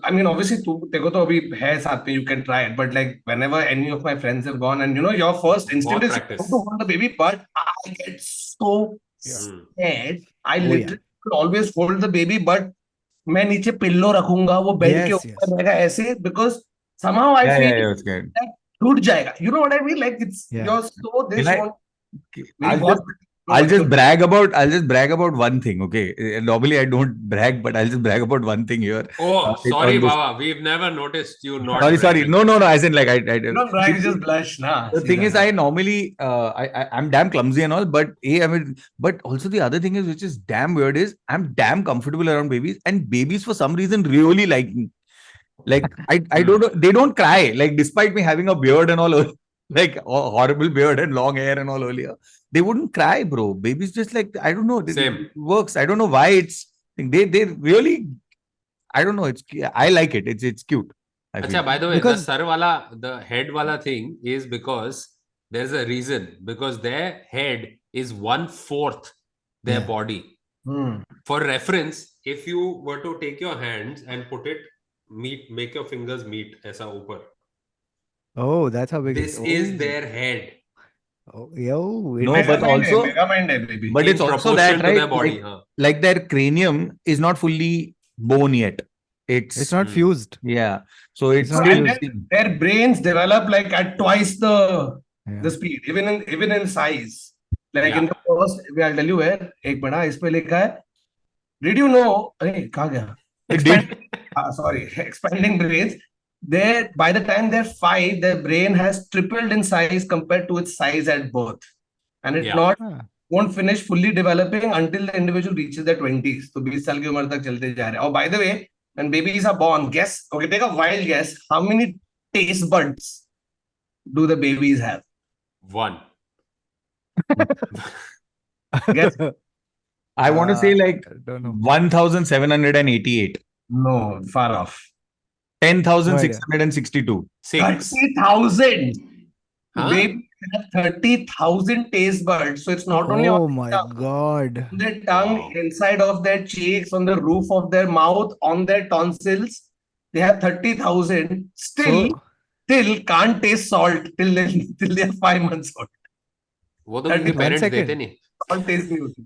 I mean, obviously, तेरे तो अभी है साथ में, you can try it. But like, whenever any of my friends have gone, and you know, your first instinct is practice. to hold the baby, but I get so scared. I literally could always hold the baby, but मैं नीचे pillow रखूंगा, वो bed के ऊपर रहेगा ऐसे, because somehow I feel it's good. like टूट जाएगा. You know what I mean? Like it's you're so this one. I'll just brag about one thing, okay? Normally I don't brag, but I'll just brag about one thing here. Oh, It's sorry, on this- Baba. We've never noticed you not. Sorry. bragging. No. As in, like, I Don't brag, you just blush, nah. The thing is, I normally, I'm damn clumsy and all, but but also the other thing is, which is damn weird, is I'm damn comfortable around babies, and babies for some reason really like me. Like, I don't know, they don't cry, like, despite me having a beard and all, like, horrible beard and long hair and all earlier, they wouldn't cry, bro. Babies just like, I don't know, Same. it works. I don't know why they really, I don't know, I like it. It's cute. I Acha, feel. by the way, Because- the head wala thing is because there's a reason. Because their head is 1/4 their Yeah. body. For reference, if you were to take your hands and make your fingers meet aisa upar. Oh, that's how big This it is their head. Oh, yo. No, it- but also, Megamind hai, baby. but In it's also proportion that, to right? their body. Like their cranium is not fully bone yet. It's not Hmm. fused. Yeah. So it's not still fused. Their brains develop like at twice the Yeah. speed, even in size. Like Yeah. in the first, I'll tell you where. एक बड़ा इस पे लिखा है. Did you know? अरे कहाँ गया? Expanding brains. By the time they're 5, their brain has tripled in size compared to its size at birth, and it Yeah. won't finish fully developing until the individual reaches their 20s. तो 20 साल की उम्र तक चलते जा रहे हैं. Oh, by the way, when babies are born, take a wild guess. How many taste buds do the babies have? 1. Guess. I want to say like I don't know. 1,788. No, far off. 10,662. 6. 30,000. Huh? Babies have 30,000 taste buds. So it's not only Oh on my God. their tongue, Wow. inside of their cheeks, on the roof of their mouth, on their tonsils. They have 30,000. Still, So, still can't taste salt till they are 5 months old. वो तो क्योंकि One parents second. देते नहीं. Salt taste नहीं होती.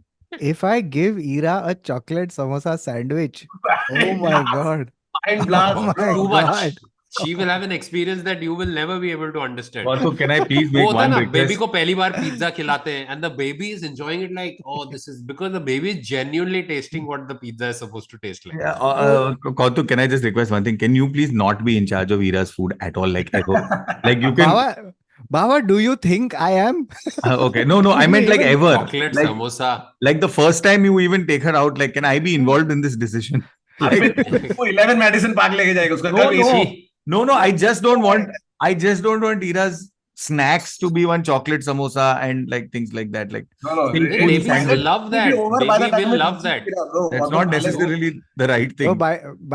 If I give Ira a chocolate samosa sandwich, oh my Blast. god. Mind blast, Oh my bro. Too God. much. She will have an experience that you will never be able to understand. Also, can I please वो make होता है one ना, baby request? को पहली बार pizza खिलाते हैं and the baby is enjoying it like, oh, this is because the baby is genuinely tasting what the pizza is supposed to taste like. Yeah, Kautuk, can I just request one thing? Can you please not be in charge of Ira's food at all? Like ever? Like you can. Baba, do you think I am? Okay, no, I meant like Even ever. Chocolate Like, samosa. like the first time you even take her out, like, can I be involved in this decision? Like, वो 11 medicine park लेके जाएगा उसका No, कल no. इसी. no, I just don't want Ira's snacks to be one chocolate samosa and like things like that. Like, No. simple Hey, babies sandwich. will love that. Over by the Baby time will it love reaches that. Ira, bro. That's और not तो necessarily the right thing. Oh,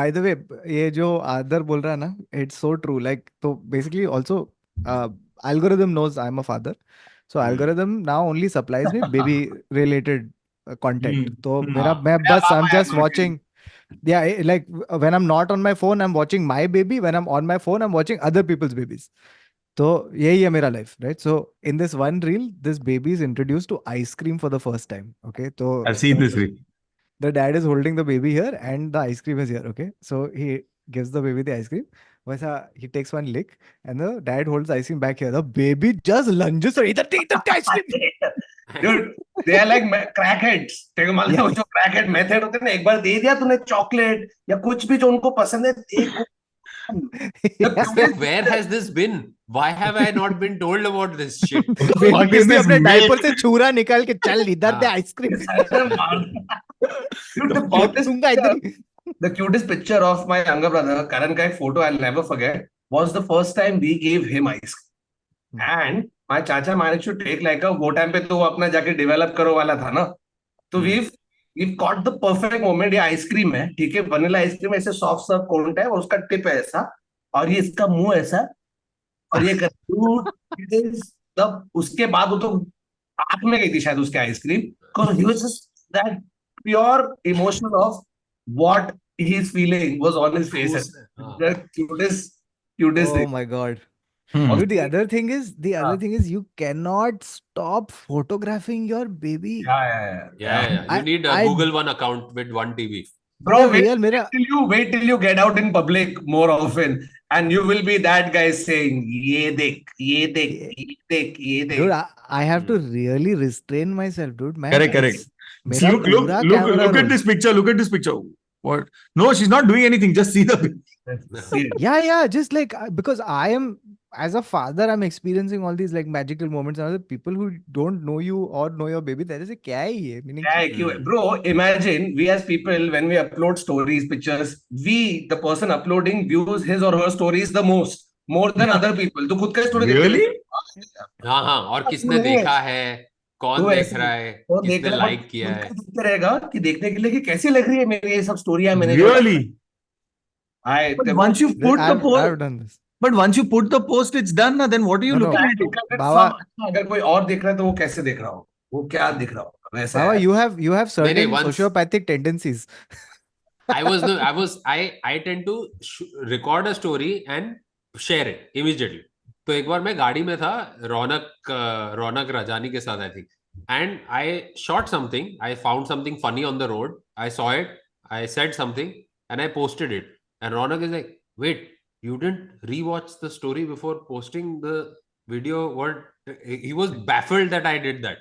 by the way, ये जो आदर बोल रहा है ना, it's so true. Like, so basically also, algorithm knows I'm a father. So algorithm now only supplies me baby related content. तो I'm just watching. Yeah, like when I'm not on my phone, I'm watching my baby. When I'm on my phone, I'm watching other people's babies. तो यही है मेरा life, right? So in this one reel, this baby is introduced to ice cream for the first time. Okay, so I've seen this reel. the dad is holding the baby here and the ice cream is here. Okay, so he gives the baby the ice cream. वैसा he takes one lick and the dad holds the ice cream back here. The baby just lunges और इधर ice cream. Dude, they are like crackheads. तेरे को मालूम है वो जो crackhead method होते हैं ना, एक बार दे दिया तूने चॉकलेट या कुछ भी जो उनको पसंद है, एक Where has this been? Why have I not been told about this shit? What is baby this अपने milk? डायपर से छुरा निकाल के चल इधर दे हाँ. Ice cream. Dude, the cutest picture of my younger brother, Karan ka ek photo I'll never forget, was the first time we gave him ice cream. And my chacha managed to take like a, वो time पे तो वो अपना जाके develop करो वाला था ना, तो we've caught the perfect moment. ये आइसक्रीम है, ठीक है, वनीला आइसक्रीम ऐसे सॉफ्ट सर्व कोन है और उसका टिप है ऐसा और ये इसका मुंह ऐसा और ये तब उसके बाद वो तो आंख में गई थी शायद उसके ice cream, because he was just that pure emotion of what he's feeling was on his face. The cutest Oh thing. my god. Hmm. Dude, the other thing is you cannot stop photographing your baby. Yeah. You need a I- Google One account with one TV. Bro, real wait till you get out in public more often and you will be that guy saying ye dekh, ye dekh, ye dekh, ye dekh. Dude, I have to really restrain myself, dude. Man, Correct. मेरा Look पूरा camera at roll. this picture. Look at this picture. What? No, she's not doing anything. Just see the picture. Yeah, just like because I am as a father, I'm experiencing all these like magical moments and other people who don't know you or know your baby, that is a क्या ही है? Meaning, Bro, imagine we as people, when we upload stories, pictures, the person uploading views his or her stories the most, more than other people. तो खुद का story Really? हाँ, और किसने देखा है, कौन देख रहा है, किसने लाइक किया है. देखते रहेगा कि देखने के लिए कि कैसी लग रही है मेरी ये सब स्टोरी है मैंने. Really? But once you put the post, I've done this. but once you put the post, it's done. Then what are you looking at? Baba, अगर कोई और देख रहा है तो वो कैसे देख रहा हो, वो क्या दिख रहा हो, वैसा Baba, है. you have certain once- sociopathic tendencies. I tend to record a story and share it immediately. तो एक बार मैं गाड़ी में था रौनक राजानी के साथ, I think, and I shot something. I found something funny on the road. I saw it. I said something and I posted it. And Raunak is like, "Wait, you didn't rewatch the story before posting the video?" What? He was baffled that I did that.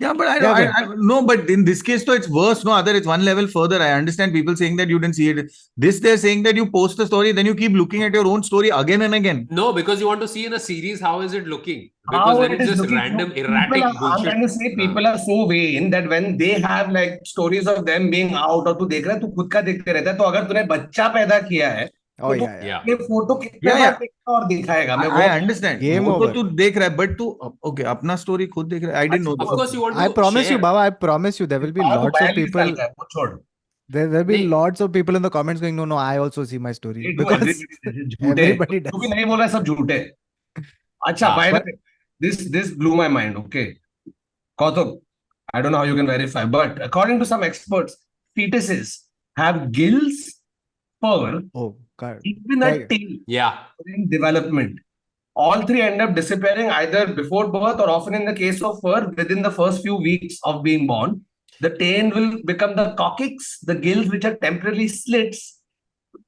Yeah, but no, but in this case, though, it's worse. No, other, it's one level further. I understand people saying that you didn't see it. This, they're saying that you post the story, then you keep looking at your own story again and again. No, because you want to see in a series how is it looking. Because when it's just random, erratic bullshit. I'm trying to say people are so vain that when they have like stories of them being out और तू देख रहा है, तू खुद का देखते रहता है. तो अगर तूने बच्चा पैदा किया है, Oh तो yeah. ये फोटो कितने बार देखा और दिखाएगा. मैं I understand. Game वो तो over. तू देख रहा है, but तू okay अपना story खुद देख रहा है. I didn't know. Of course, you want to I promise share. you, Baba, I promise you, there will be lots of people. वो छोड़. There will be नहीं. lots of people in the comments going, no, I also see my story. They do, Because झूठे. everybody does. जो भी नहीं बोल रहा है सब झूठे. अच्छा, by the way, this blew my mind. Okay, Kautuk, I don't know how you can verify, but according to some experts, fetuses have gills, fur, Oh, even a tail Yeah. in development. All three end up disappearing either before birth or often in the case of fur within the first few weeks of being born. The tail will become the coccyx, the gills which are temporarily slits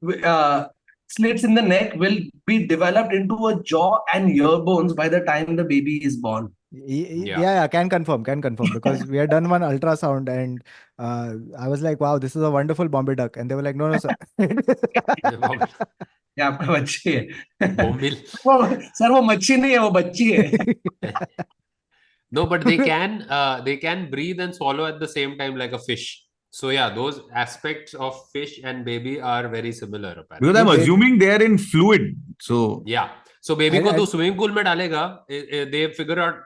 in the neck will be developed into a jaw and ear bones by the time the baby is born. Yeah, can confirm because we had done one ultrasound and I was like, wow, this is a wonderful Bombay duck, and they were like, no sir. ये आपका बच्ची है Bombil. Sir वो मच्छी नहीं है वो बच्ची है No, but they can breathe and swallow at the same time like a fish. So yeah, those aspects of fish and baby are very similar apparently. Because I'm assuming they are in fluid. So Yeah. So baby को तो swimming pool में डालेगा, they figure out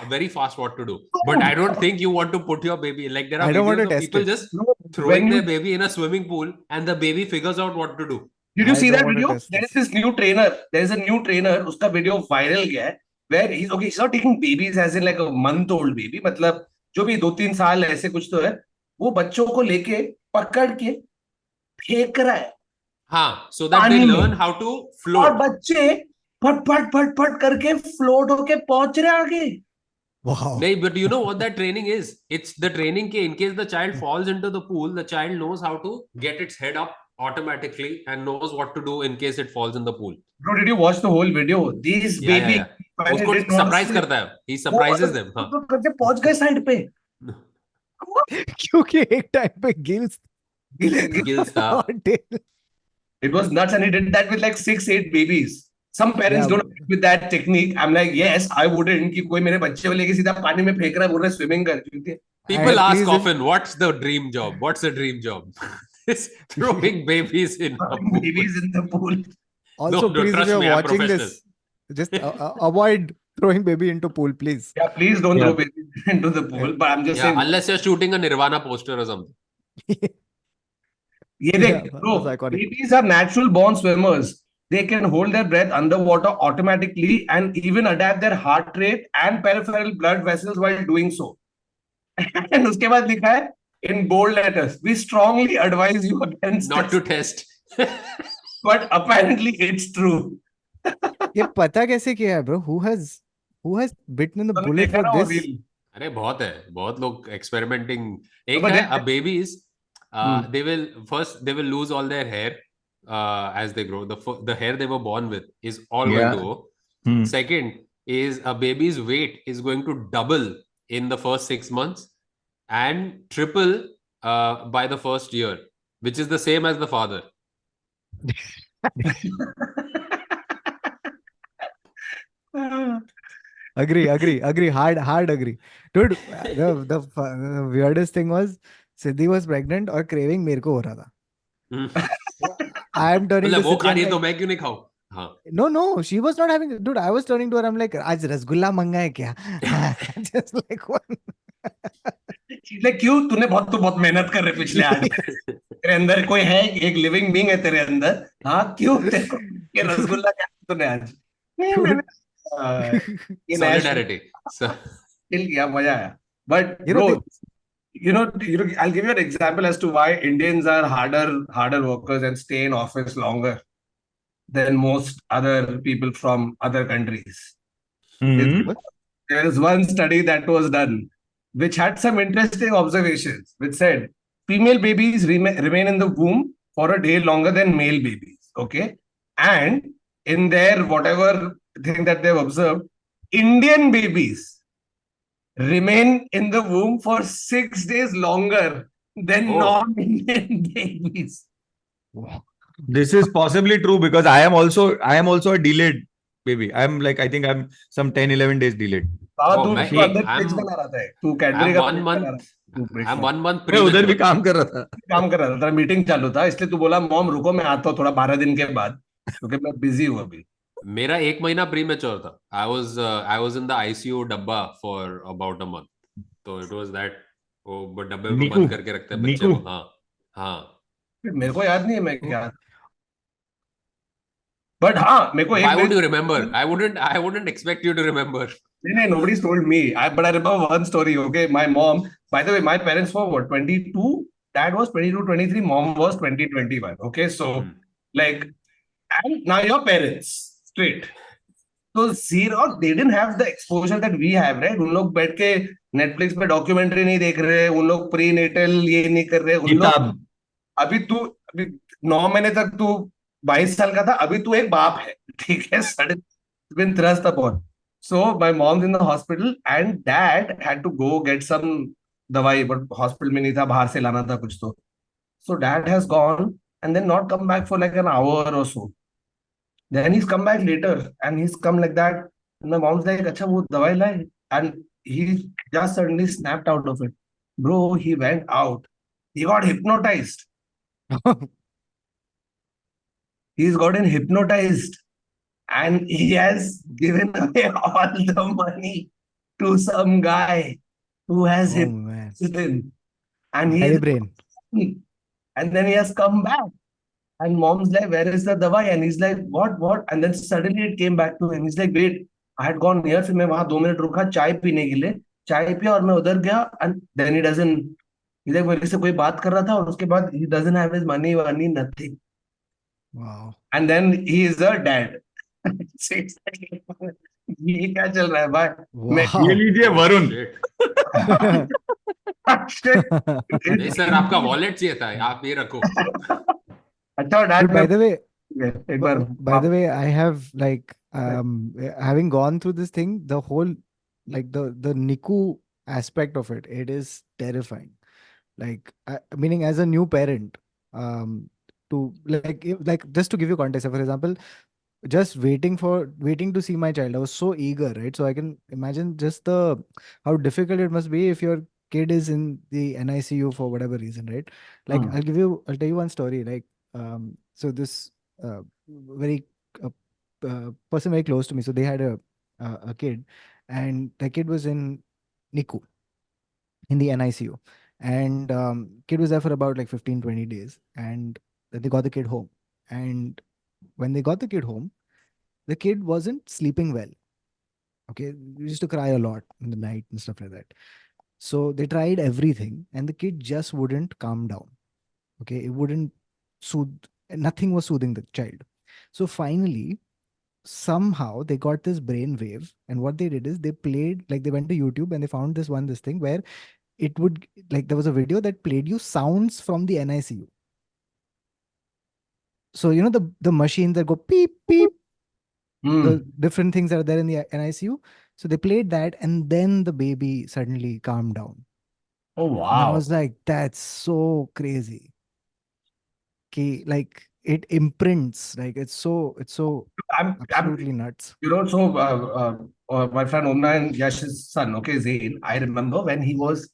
very fast what to do. But I don't think you want to put your baby, like there are videos of people just throwing their baby in a swimming pool and the baby figures out what to do. Did you see that video? There is this new trainer. There is a new trainer. उसका video viral गया है. Where he's not taking babies as in like a month-old baby. मतलब जो भी 2-3 साल ऐसे कुछ तो है. वो बच्चों को लेके पकड़ के फेंक रहा है. हाँ, so that they learn how to float. और बच्चे फट करके float होके पहुंच रहे आगे. Wow. No, but you know what that training is? It's the training in case the child falls into the pool, the child knows how to get its head up automatically and knows what to do in case it falls in the pool. Bro, did you watch the whole video? These baby उसको surprise करता है. He surprises them. हाँ. करके पहुंच गए side पे. क्योंकि एक टाइम पे Gills था. It was nuts, and he did that with like 6-8 babies. Some parents don't agree with that technique. I'm like, yes, I wouldn't. कि कोई मेरे बच्चे को लेके सीधा पानी में फेंक रहा है, बोल रहा है swimming कर. People ask often, what's the dream job? What's the dream job? It's throwing babies in the pool. Babies in the pool. Also, No, please, if trust you're me, I'm watching professional. this, just avoid throwing baby into pool, please. Yeah, please don't throw babies into the pool. But I'm just saying. Unless you're shooting a Nirvana poster or something. ये देख, bro, babies are natural born swimmers. They can hold their breath underwater automatically and even adapt their heart rate and peripheral blood vessels while doing so. And उसके बाद लिखा है in bold letters, we strongly advise you against not to test. But apparently it's true. ये पता कैसे किया है, bro? Who has bitten the bullet for this? अरे बहुत है, बहुत लोग experimenting. एक है, babies, they will lose all their hair as they grow. The hair they were born with is all going to go. Second is a baby's weight is going to double in the first 6 months and triple by the first year, which is the same as the father. Agree. Hard agree. Dude, the weirdest thing was Sidhi was pregnant और craving मेरे को हो रहा था. I am turning to वो Sidhi. खा रही है तो मैं क्यों नहीं खाऊं? हाँ. No, she was not having. Dude, I was turning to her. I'm like, आज रसगुल्ला मंगा है क्या? Just like one. like क्यों तूने बहुत मेहनत कर रहे पिछले आज तेरे अंदर कोई है एक लिविंग बीइंग है तेरे अंदर हाँ क्यों तेरे को ये रसगुल्ला क्या तूने आज Solidarity. चिल किया मजा आया but bro I'll give you an example as to why Indians are harder workers and stay in office longer than most other people from other countries. There is one study that was done which had some interesting observations, which said female babies remain in the womb for a day longer than male babies. Okay. And in their whatever thing that they've observed, Indian babies remain in the womb for 6 days longer than non-Indian babies. This is possibly true because I am also a delayed baby. I'm like, I think I'm some 10-11 days delayed. I'm 1 month मैं उधर भी काम कर रहा था meeting चालू था इसलिए तू बोला मॉम रुको मैं आता हूँ थोड़ा 12 दिन के बाद क्योंकि मैं बिजी हूँ अभी मेरा 1 महीना प्रीमेच्योर था. I was in the ICU डब्बा for about a month. तो it was that वो डब्बे में बंद करके रखते हैं बच्चे को. हाँ मेरे को याद नहीं है मैं क्या but हाँ मेरे को why would you remember? I wouldn't expect you to remember. No, nobody's told me. But I remember one story. Okay, my mom. By the way, my parents were what 22. Dad was 22, 23. Mom was 20, 21. Okay, so like and now your parents, straight. So zero, they didn't have the exposure that we have, right? उन लोग बैठ के Netflix पे documentary नहीं देख रहे, उन लोग प्री नेटल ये नहीं कर रहे, उन लोग किताब अभी 9 महीने तक तू 22 साल का था, अभी तू एक बाप है, ठीक है? Suddenly been thrust upon. So my mom's in the hospital and dad had to go get some दवाई, but hospital में नहीं था, बाहर से लाना था कुछ तो. So dad has gone and then not come back for like an hour or so. Then he's come back later and he's come like that. And my mom's like, Acha, wo dawai lai. And he just suddenly snapped out of it. Bro, he went out. He got hypnotized. He's gotten hypnotized. And he has given away all the money to some guy who has Oh man. hypnotized him. And he Heavy is, brain. and then he has come back. And mom's like, where is the dawai? And he's like, what? And then suddenly it came back to him. He's like, wait, I had gone here. फिर मैं वहां 2 minute रुका चाय पीने के लिए. चाय पिया और मैं उधर गया. And then he doesn't, he's like, मेरे से कोई बात कर रहा था और उसके बाद he doesn't have his money, nothing. Wow. And then he is a dad. ये क्या चल रहा है भाई? मैं Wow. ये लीजिए वरुण. नहीं सर, आपका वॉलेट चाहिए था, आप ये रखो. अच्छा dad But by the way, एक बार by the way, I have like having gone through this thing, the whole like the NICU aspect of it, it is terrifying. Like meaning as a new parent, to like just to give you context, for example, just waiting to see my child, I was so eager, right? So I can imagine just how difficult it must be if your kid is in the NICU for whatever reason, right? Like I'll tell you one story. Like so this very person very close to me, so they had a kid, and the kid was in NICU, in the NICU, and kid was there for about like 15-20 days, and they got the kid home. And when they got the kid home, the kid wasn't sleeping well. Okay, he used to cry a lot in the night and stuff like that. So they tried everything, and the kid just wouldn't calm down. Okay, it wouldn't soothe. Nothing was soothing the child. So finally, somehow they got this brain wave, and what they did is they played, like they went to YouTube and they found this thing where it would, like there was a video that played you sounds from the NICU. So you know the machines that go beep beep, the different things that are there in the NICU. So they played that, and then the baby suddenly calmed down. Oh And I wow. was like, that's so crazy. Okay, like it imprints, like it's so I'm absolutely nuts. You know, so my friend Omna and Yash's son, okay, Zain, I remember when he was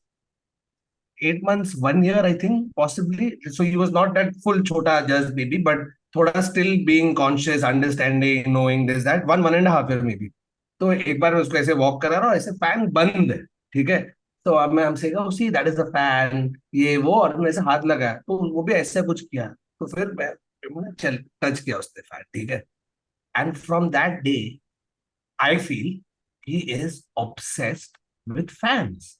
8 months, 1 year, I think, possibly. So he was not that full chota just baby, but thoda still being conscious, understanding, knowing this, that, 1.5 year maybe. तो एक बार मैं उसको ऐसे walk करा रहा हूँ, ऐसे fan बंद है, ठीक है? तो अब मैं हमसे कहा उसी दैट इज द फैन, ये वो, और मैंने ऐसे हाथ लगाया तो वो भी ऐसे कुछ किया. तो फिर मैं चल टच किया उसने फैन, ठीक है? And from that day, I feel he is obsessed with fans.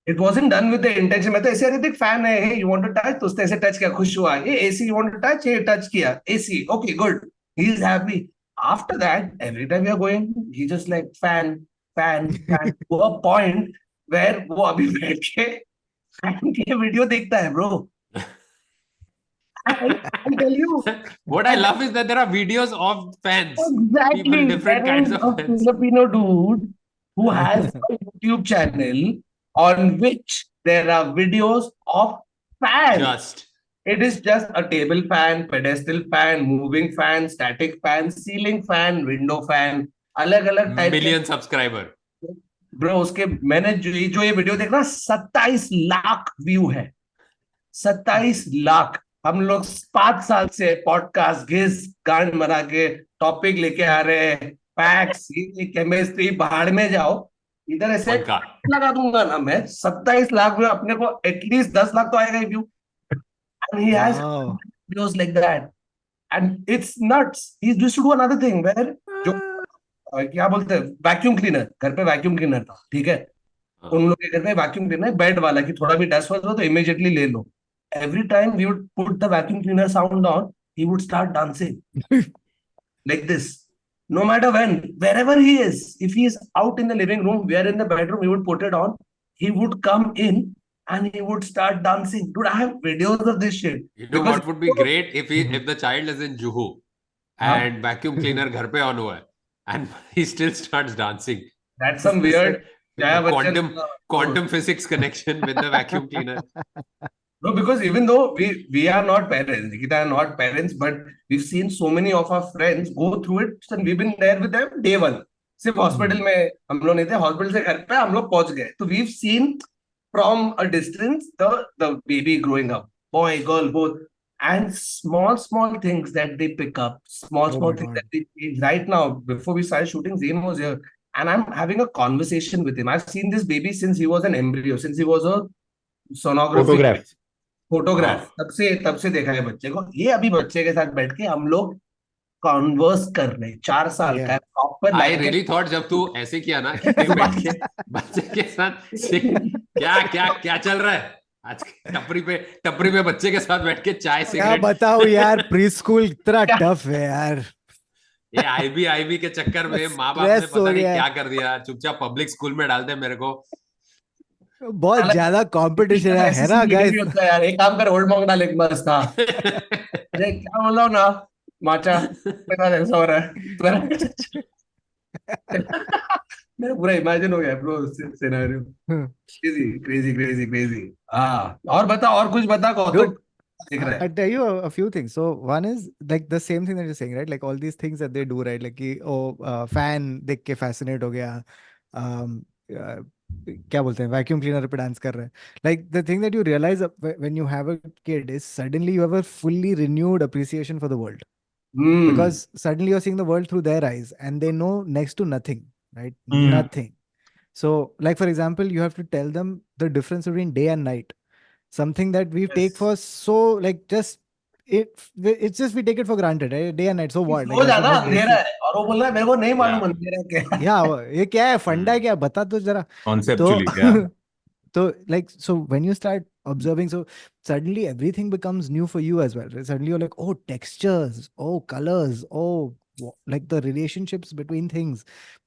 It wasn't done with the intention. मैं तो ऐसे अरे देख फैन है, hey, you want to touch? तो उसने ऐसे टच किया, खुश हुआ. ये AC you want to touch? ये टच किया. AC, okay, good. He is happy. After that, every time we are going, he just like fan. To a point where वो अभी बैठ के fan के वीडियो देखता है, bro. I tell you. What I love is that there are videos of fans. Exactly. People, different There kinds is of a fans. Filipino dude who has a YouTube channel on which there are videos of fans. Just. It is just a table fan, pedestal fan, moving fan, static fan, ceiling fan, window fan, अलग-अलग type Million subscriber. Bro, उसके मैंने जो ये video देख रहा 27 lakh view है. 27 लाख. हम लोग 5 साल से पॉडकास्ट घिस गांड बना के टॉपिक लेके आ रहे हैं. पैक्स, केमिस्ट्री, भाड़ में जाओ. इधर ऐसे लगा दूंगा ना मैं 27 लाख व्यू. अपने को एटलीस्ट 10 लाख तो आएगा ही view. And he has videos like that. And it's nuts. He used to do another thing where जो क्या बोलते हैं वैक्यूम क्लीनर, घर पे वैक्यूम क्लीनर था, ठीक है? उन लोग के घर में वैक्यूम क्लीनर है बेड वाला, कि थोड़ा भी डस्ट हो तो इमीडिएटली ले लो. Every time we would put the vacuum cleaner sound on, he would start dancing like this. No matter when, wherever he is, if he is out in the living room, we are in the bedroom, he would put it on. He would come in and he would start dancing. Dude, I have videos of this shit. You know Because what would be great if the child is in Juhu Huh? and vacuum cleaner घर पे on हुआ है and he still starts dancing. That's some weird Jaya quantum Bachchan, quantum physics connection with the vacuum cleaner. No, because even though we are not parents, Nikita are not parents, but we've seen so many of our friends go through it, and we've been there with them day one. सिर्फ hospital में हम लोग नहीं थे, hospital से घर पे हम लोग पहुंच गए. तो we've seen from a distance the baby growing up, boy, girl, both, and small things that they pick up, small Oh small my things God. that they change. Right now, before we started shooting, Zain was here, and I'm having a conversation with him. I've seen this baby since he was an embryo, since he was a sonography Photograph. Photograph. तब से देखा है बच्चे को. ये अभी बच्चे के साथ बैठ के हम लोग कॉन्वर्स कर रहे हैं. 4 साल का Yeah. Proper I really thought जब तू ऐसे किया ना कि तू बैठ के बच्चे के साथ क्या क्या क्या चल रहा है आज टपरी पे बच्चे के साथ बैठ के चाय क्या सिगरेट. बताऊं यार, प्री स्कूल इतना टफ है यार. ये आईबी के चक्कर में माँ बाप ने Stress हो पता नहीं गया है. क्या कर दिया. चुपचाप पब्लिक स्कूल में डाल दे मेरे को. बहुत ज्यादा कंपटीशन है ना गाइस. यार. एक काम कर, ओल्ड मॉन्ग डाल एक बस का. अरे क्या बोल रहा हूँ ना माचा, मेरा ऐसा हो रहा है. मेरा पूरा इमेजिन हो गया ब्रो सिनेरियो. क्रेजी. हाँ, और बता, और कुछ बता कौतुक. दिख रहा है. I'll tell you a few things. So one is like the same thing that you're saying, right? Like all these things that they do, right? Like कि fan देख के fascinate हो गया. क्या बोलते हैं, वैक्यूम क्लीनर पे डांस कर रहे हैं. Like the thing that you realize when you have a kid is suddenly you have a fully renewed appreciation for the world, because suddenly you're seeing the world through their eyes and they know next to nothing, right? Nothing. So like for example, you have to tell them the difference between day and night. Something that we take for so like just it's just we take it for granted, right? Day and night. So what? हो जाना ऐसे बहुत अंधेरा basic. है और वो बोल रहा है मेरे को नहीं मालूम अंधेरा क्या है. ये क्या है, फंडा है क्या, बता तो जरा. Conceptually, तो yeah. so like so when you start observing, so suddenly everything becomes new for you as well, right? Suddenly you're like, oh, textures, oh, colors, oh, like the relationships between things.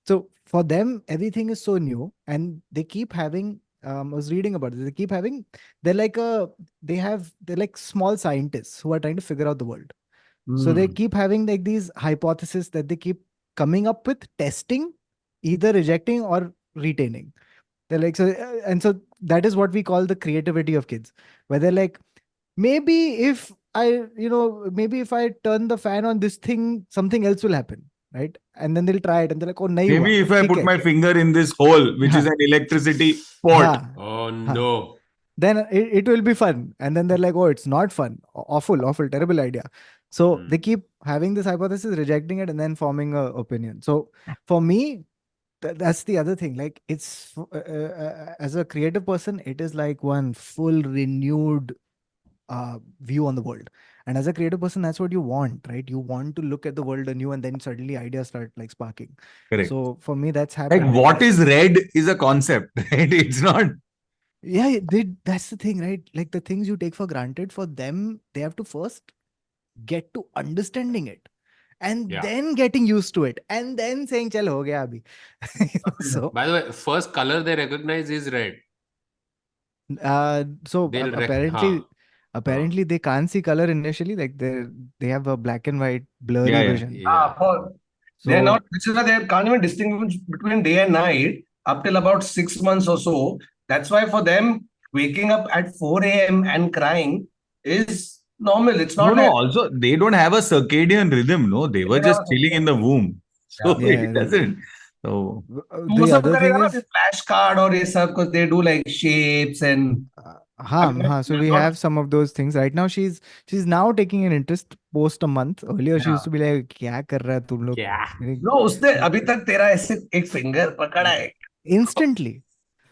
So for them everything is so new, and they keep having I was reading about this. They keep having, they're like small scientists who are trying to figure out the world. So they keep having like these hypotheses that they keep coming up with, testing, either rejecting or retaining. They're like, so, and so that is what we call the creativity of kids, where they're like, maybe if maybe if I turn the fan on this thing, something else will happen, right? And then they'll try it and they're like, oh, nahi hua. Maybe if I ठीक put है. my finger in this hole, which is an electricity port. हाँ, Oh no. then it will be fun. And then they're like, oh, it's not fun. Awful, terrible idea. So they keep having this hypothesis, rejecting it, and then forming an opinion. So for me, that's the other thing. Like it's as a creative person, it is like one full renewed view on the world. And as a creative person, that's what you want, right? You want to look at the world anew, and then suddenly ideas start like sparking. Correct. So for me, that's Like happened. what is red is a concept, right? It's not. Yeah, that's the thing, right? Like the things you take for granted, for them, they have to first get to understanding it, and then getting used to it, and then saying, "Chal ho gaya abhi." So, by the way, first color they recognize is red. So apparently they can't see color initially. Like they have a black and white blurry vision. Yeah. They're not. Which is why they can't even distinguish between day and night up till about 6 months or so. That's why for them, waking up at 4 a.m. and crying is normal. It's not. No. Also, they don't have a circadian rhythm. No, they were just chilling in the womb. So it doesn't. So the other thing is flashcard or सब because they do like shapes and. So we have some of those things right now. She's now taking an interest post a month. Earlier she used to be like, क्या कर रहा है तुम लोग? No, उसने अभी तक तेरा ऐसे एक finger पकड़ा है. Instantly.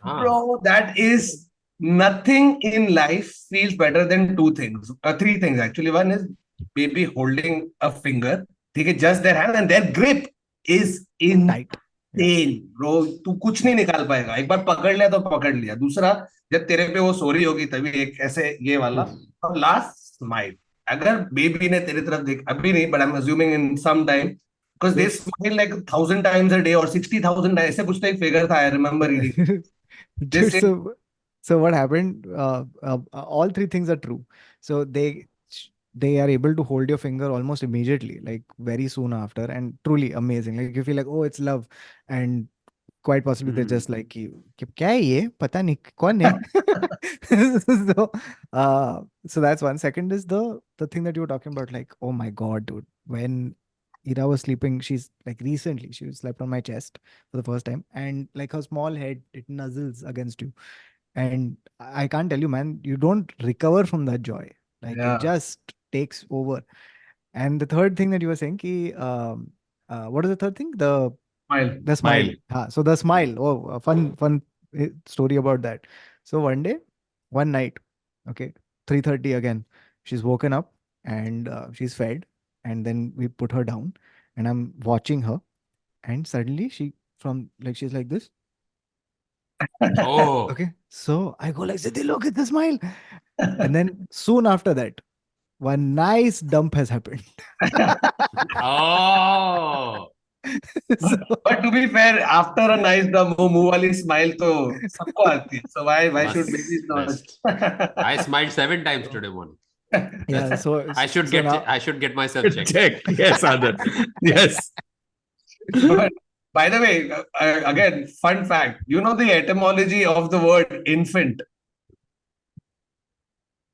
Bro, that is nothing in life feels better than 2 things. 3 things actually. One is baby holding a finger. ठीक है, just their hand and their grip is insane. Bro, तू कुछ नहीं निकाल पाएगा. एक बार पकड़ लिया तो पकड़ लिया. दूसरा, जब तेरे पे वो सो रही होगी तभी एक ऐसे ये वाला. और लास्ट, स्माइल. अगर बेबी ने तेरी तरफ देख अभी नहीं but I'm assuming in some time because they smile like 1,000 times a day or 60,000 ऐसे कुछ तो एक figure था I remember reading. They Dude, say so what happened? All three things are true. So they are able to hold your finger almost immediately, like very soon after, and truly amazing. Like you feel like, oh, it's love, and quite possibly they're just like you. क्या है ये? पता नहीं कौन है? So, so that's one. Second is the thing that you were talking about. Like, oh my God, dude, when Ira was sleeping, she's like recently she slept on my chest for the first time, and like her small head, it nuzzles against you, and I can't tell you, man, you don't recover from that joy. Like it yeah just takes over. And the third thing that you were saying, what is the third thing? smile. The smile. Smile. So the smile. Oh, a fun story about that. So one day, one night, okay, 3:30 again, she's woken up and she's fed, and then we put her down, and I'm watching her, and suddenly she's like this. Oh. Okay, so I go like, Sidhi, look at the smile, and then soon after that, one nice dump has happened. Oh. So But to be fair, after a nice dump, वो मुंह वाली smile तो सबको आती है. So why should babies not? Best. I smiled 7 times today morning. yeah, so I should get myself checked. Check. Yes, Aadar. Yes. But by the way, again, fun fact. You know the etymology of the word infant.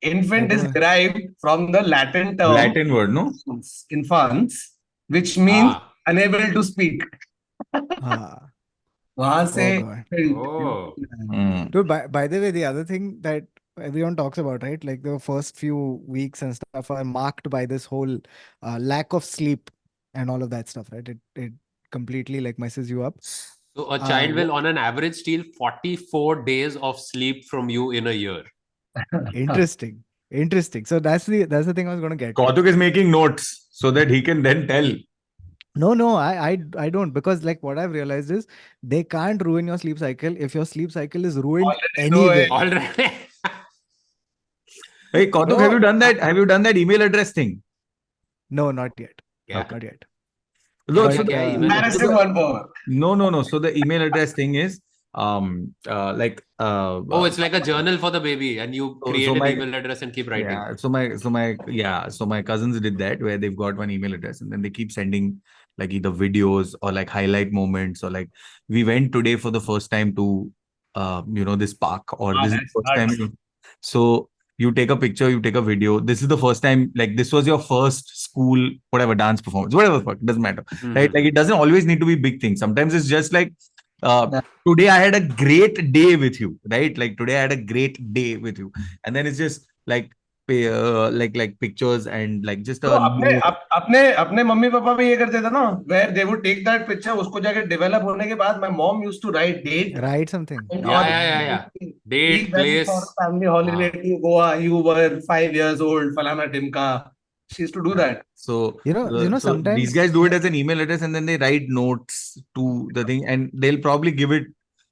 Infant is derived from the Latin term Latin word, no? infans, which means Ah. unable to speak. वहां से Oh God. Oh. Dude, by the way, the other thing that everyone talks about, right? Like the first few weeks and stuff are marked by this whole lack of sleep and all of that stuff, right? It completely like messes you up. So a child will on an average steal 44 days of sleep from you in a year. Interesting. Interesting. So that's the thing I was going to get to. Kautuk is making notes so that he can then tell. No, I don't, because like what I've realized is they can't ruin your sleep cycle if your sleep cycle is ruined Already know anyway. it. Already. Hey, Kautuk, No, have you done that? Have you done that email address thing? No, not yet. Yeah. Not yet. No, But, so the, Embarrassing one for. no. So the email address thing is Oh, it's like a journal for the baby, and you create so an my- email address and keep writing. Yeah, so my cousins did that, where they've got one email address and then they keep sending like either videos or like highlight moments, or like we went today for the first time to this park, or this is the first time so you take a picture, you take a video. This is the first time, like this was your first school, whatever, dance performance, whatever the fuck, it doesn't matter. Right? Like it doesn't always need to be big things. Sometimes it's just like today I had a great day with you, right? Like today I had a great day with you, and then it's just like pictures and like just तो अपने mummy papa भी ये करते थे ना, where they would take that picture, उसको जाके develop होने के बाद, my mom used to write date. Write something. Yeah. Date, We went place. for a family holiday to Goa. You were 5 years old. Falana Timka. She used to do that. So so sometimes these guys do it as an email address, and then they write notes to the thing, and they'll probably give it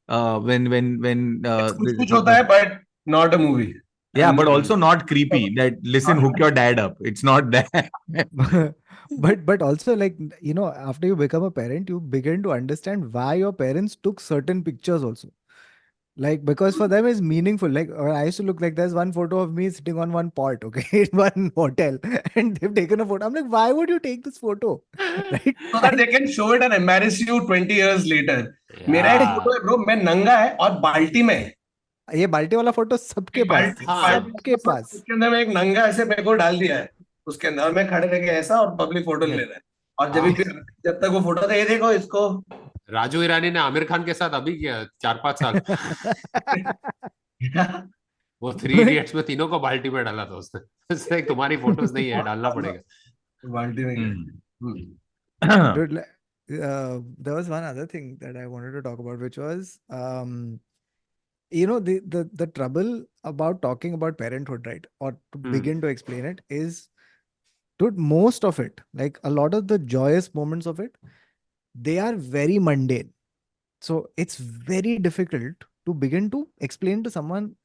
when कुछ होता है, but not a movie. Yeah, but also not creepy. That listen, hook your dad up. It's not that. but also, like, after you become a parent, you begin to understand why your parents took certain pictures also. Like, because for them it's meaningful. Like, I used to look like, there's one photo of me sitting on one pot, okay, in one hotel, and they've taken a photo. I'm like, why would you take this photo? Right? So that they can show it and embarrass you 20 years later. Yeah. मेरा एक photo है, bro, मैं नंगा है और बाल्टी में. ये बाल्टी वाला फोटो सबके पास, सबके पास. उसके अंदर मैं एक नंगा ऐसे मेरे को डाल दिया है, उसके अंदर मैं खड़े रह के ऐसा और पब्लिक फोटो ले रहा है. और जब तक वो फोटो था, ये देखो इसको. राजू ईरानी ने आमिर खान के साथ अभी किया 4-5 साल. वो 3 इडियट्स में तीनों को बाल्टी में डाला था उसने. उसने तुम्हारी फोटोज नहीं है, डालना पड़ेगा बाल्टी में. Dude, there was one other thing that I wanted to talk about, which was the trouble about talking about parenthood, right? Or to begin to explain it is, dude, most of it, like a lot of the joyous moments of it, they are very mundane. So it's very difficult to begin to explain to someone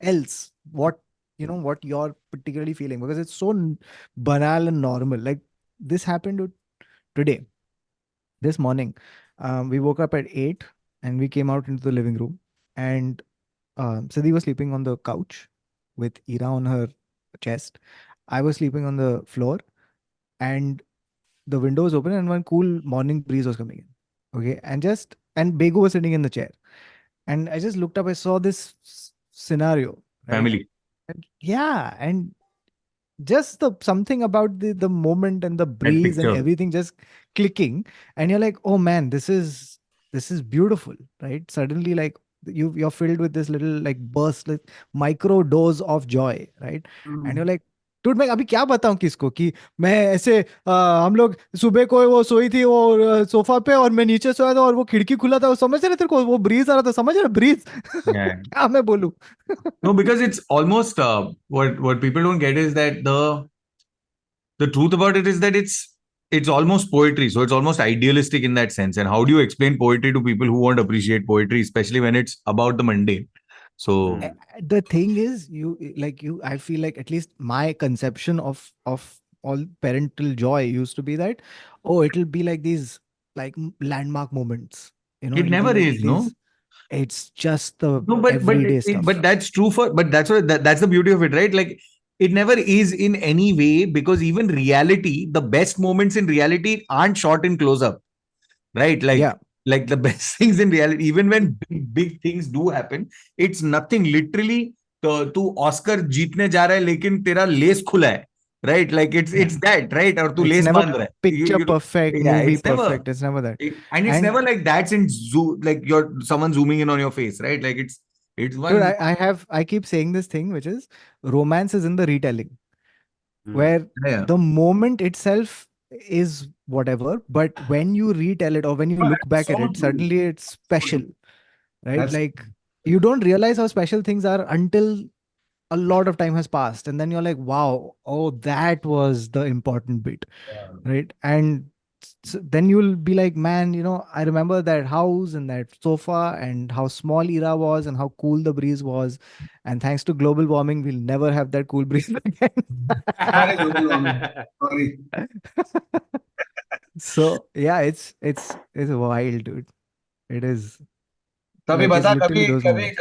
else what what you're particularly feeling, because it's so banal and normal. Like this happened today, this morning. We woke up at 8 and we came out into the living room, and Sidhi was sleeping on the couch with Ira on her chest. I was sleeping on the floor, and the window was open and one cool morning breeze was coming in. Okay. And Begu was sitting in the chair. And I just looked up, I saw this scenario, right? Family. And yeah. And just something about the moment and the breeze and picture. everything just clicking. And you're like, oh man, this is beautiful, right? Suddenly, like, you're filled with this little like burst, like micro dose of joy, right? And you're like, dude, मैं अभी क्या बताऊं किसको कि मैं ऐसे हम लोग सुबह को वो सोई थी वो सोफा पे और मैं नीचे सोया था और वो खिड़की खुला था, समझ रहे तेरे को वो ब्रीज आ रहा था, समझ रहे ब्रीज Yeah. क्या मैं बोलूं. No, because it's almost what people don't get is that the truth about it is that it's almost poetry. So it's almost idealistic in that sense. And how do you explain poetry to people who won't appreciate poetry, especially when it's about the mundane? So The thing is, I feel like, at least my conception of all parental joy used to be that, oh, it'll be like these like landmark moments, it it'll never be like is, no? these. It's just the No, but everyday stuff. but that's true but that's the beauty of it, right? Like it never is in any way, because even reality, the best moments in reality aren't shot in close up, right? Yeah. Like the best things in reality, even when big things do happen, it's nothing. Literally, तू Oscar जीतने जा रहा है लेकिन तेरा less खुला है, right? Like it's that, right? और तू It's लेस never बांध रहा है. picture You know, perfect, yeah, movie it's never. perfect. It's never that. And it's And never like that's in like someone zooming in on your face, right? Like it's dude, one. I keep saying this thing, which is romance is in the retelling, where Yeah. the moment itself is whatever, but when you retell it or when you Oh, look back so at it, true. suddenly it's special, right? That's- Like you don't realize how special things are until a lot of time has passed, and then you're like, wow, oh, that was the important bit, right? And then you'll be like, man, I remember that house and that sofa and how small Ira was and how cool the breeze was, and thanks to global warming, we'll never have that cool breeze again. Sorry, global warming. Sorry. So yeah, it's wild, dude. It is. तो अभी Like, it's बता, literally कभी those कभी moments.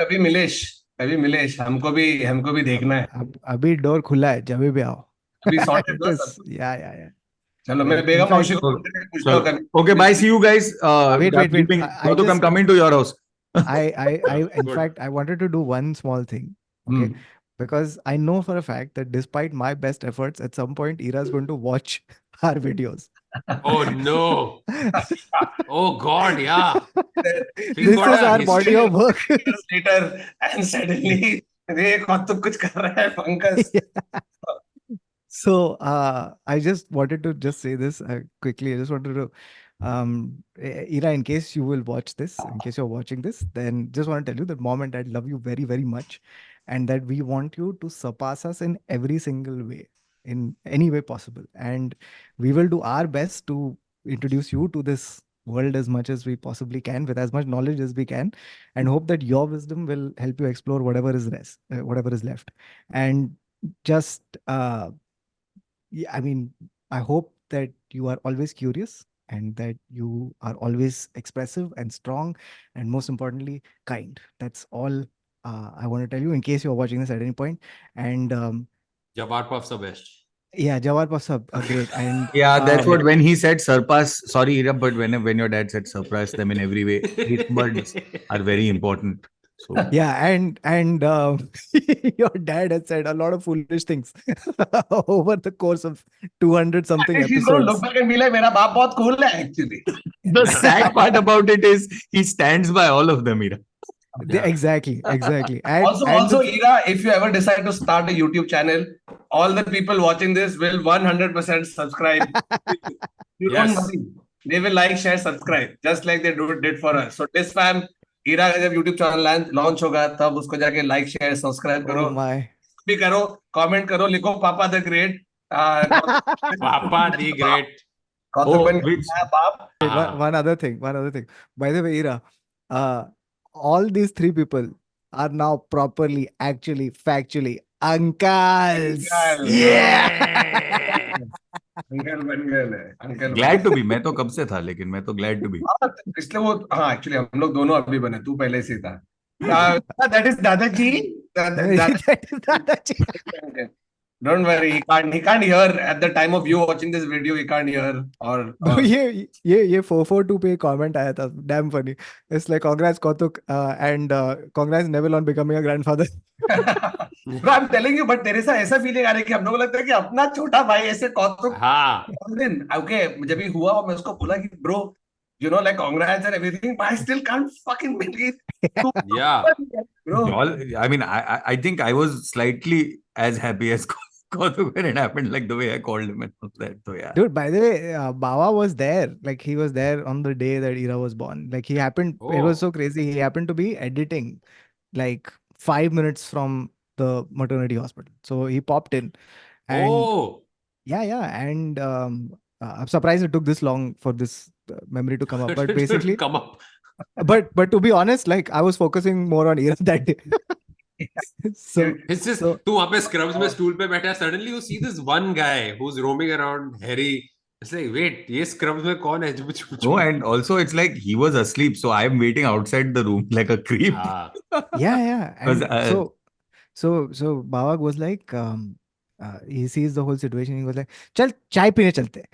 कभी मिलेश हमको भी देखना है. अभी डोर खुला है, जब भी आओ. अभी सॉर्टेड It ना is, सब. yeah. चलो मैं In बेगम fact, मौसी को So, फोन करके पूछता हूँ कभी. okay, bye. See you guys. wait. I'm leaving. I Kautuk, I'm just, coming to your house. in Good. fact, I wanted to do one small thing. Okay. Hmm. Because I know for a fact that despite my best efforts, at some point, Ira is going to watch our videos. Oh no. Oh God, yeah. He's This got is a our body history. of work. Years later, and suddenly ये कौतुक कुछ कर रहा है Pankaj. So I just wanted to just say this quickly. I just wanted to, Ira, in case you will watch this, in case you're watching this, then just want to tell you that mom and dad love you very, very much, and that we want you to surpass us in every single way, in any way possible. And we will do our best to introduce you to this world as much as we possibly can, with as much knowledge as we can, and hope that your wisdom will help you explore whatever is left. And just yeah, I mean, I hope that you are always curious and that you are always expressive and strong, and most importantly, kind. That's all I want to tell you in case you're watching this at any point. And Jawar Puffs are best. yeah, Jawar Puffs are great. And Yeah, that's what when he said surpass. Sorry, Ira, but when your dad said surpass them in every way, his words are very important. So yeah, and your dad has said a lot of foolish things over the course of 200 something And she's gonna look episodes. back and be like, मेरा बाप बहुत cool है actually. the sad part about it is he stands by all of them, Ira. Yeah. Exactly. Also, Ira, if you ever decide to start a YouTube channel, all the people watching this will 100% subscribe. You don't Yes. worry. They will like, share, subscribe, just like they did for us. So this fam, Ira का जब YouTube channel launch होगा तब उसको जाके like share subscribe करो. Oh my. भी करो, comment करो, लिखो पापा the great. Papa the Great. कौतुक बन which गया बाप. One other thing. By the way, Ira, all these three people are now properly, actually, factually Uncles. Uncle. Yeah. Uncle बन गए अंकल Glad to be. मैं तो कब से था, लेकिन मैं तो glad to be. इसलिए वो हाँ एक्चुअली हम लोग दोनों अभी बने तू पहले से था दैट इज दादाजी That is Dadaji. Don't worry, he can't hear at the time of you watching this video. He can't hear No, or ये 442 पे comment आया था. Damn funny. It's like congrats Kautuk and congrats Neville on becoming a grandfather. Bro, I'm telling you, but तेरे साथ ऐसा feeling आ रही है कि हम लोग को लगता है कि अपना छोटा भाई ऐसे कौतुक हाँ दिन ओके जब भी हुआ और मैं उसको बोला कि bro you know like congrats and everything but I still can't fucking believe yeah bro I mean, I think I was slightly as happy as Kautuk when it happened, like the way I called him and all that. So yeah. Dude, by the way, Bawa was there. Like he was there on the day that Ira was born. Like he happened. It was so crazy. He happened to be editing, like 5 minutes from the maternity hospital. So he popped in, and yeah, and I'm surprised it took this long for this memory to come up. But basically, come up but to be honest, like I was focusing more on Ira that day. So it's just तू वहाँ पे scrubs में stool पे बैठा है, suddenly you see this one guy who's roaming around Harry. It's like wait ये scrubs में कौन है? No, and also it's like he was asleep, so I'm waiting outside the room like a creep. yeah, and Because, so Bawag was like, he sees the whole situation. He was like, "Chal chai pine chalte,"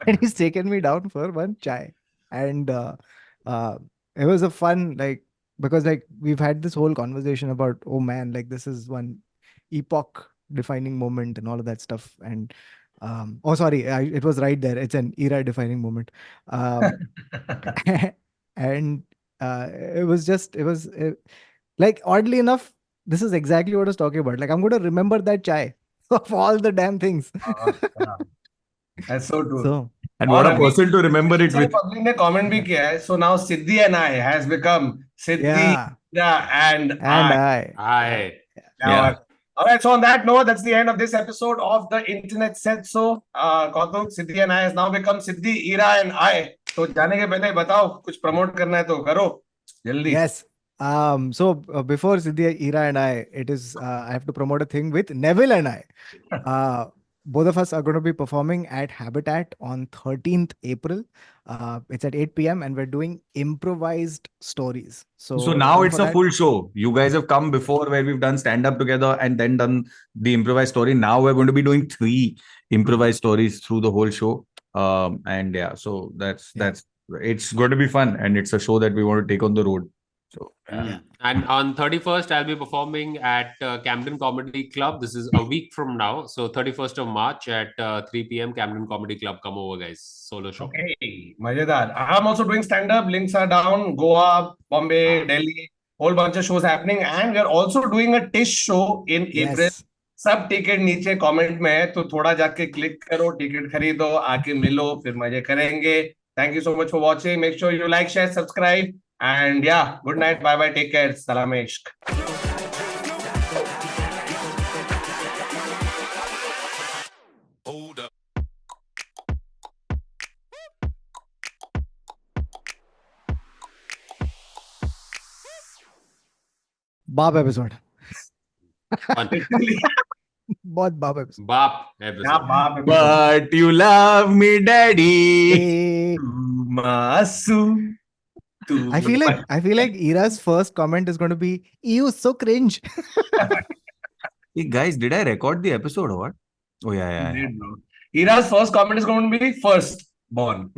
and he's taken me down for one chai, and it was a fun because like we've had this whole conversation about oh man, like this is one epoch defining moment and all of that stuff, and oh sorry, it was right there. It's an era defining moment, and it was like oddly enough, this is exactly what I was talking about. Like I'm going to remember that chai of all the damn things. that's so true So and what a person to remember it with. public ने comment भी किया है so now Sidhi and I has become Sidhi and I. Yeah. All right, so on that note, that's the end of this episode of the Internet Said So. Kautuk, Sidhi and I has now become Sidhi, Ira and I. So जाने के पहले बताओ कुछ promote करना है तो करो जल्दी. Yes. So before Sidhi, Ira and I, it is I have to promote a thing with Neville and I. Both of us are going to be performing at Habitat on 13th April. It's at 8 p.m. and we're doing improvised stories. So now it's a full show. You guys have come before where we've done stand-up together and then done the improvised story. Now we're going to be doing 3 improvised stories through the whole show. And yeah, so that's it's going to be fun, and it's a show that we want to take on the road. So and on 31st I'll be performing at Camden Comedy Club. This is a week from now, so 31st of March at 3 p.m. Camden Comedy Club. Come over guys, solo show. Okay, मजेदार. I'm also doing stand-up. Links are down. Goa, Bombay, Delhi, whole bunch of shows happening, and we're also doing a Tish show in April. सब ticket नीचे comment में है तो थोड़ा जाके click करो, ticket खरीदो, आके मिलो, फिर मजे करेंगे. Thank you so much for watching. Make sure you like, share, subscribe, and yeah, good night, bye bye, take care, salam ishq. Hold up. Bab episode. Fun. बहुत बाप episode. Bap episode. Yeah, baap episode. but you love me, daddy. Hey. Masu. I feel like Ira's first comment is going to be, "Ew, so cringe." Hey guys, did I record the episode or what? Oh yeah. Ira's first comment is going to be first born.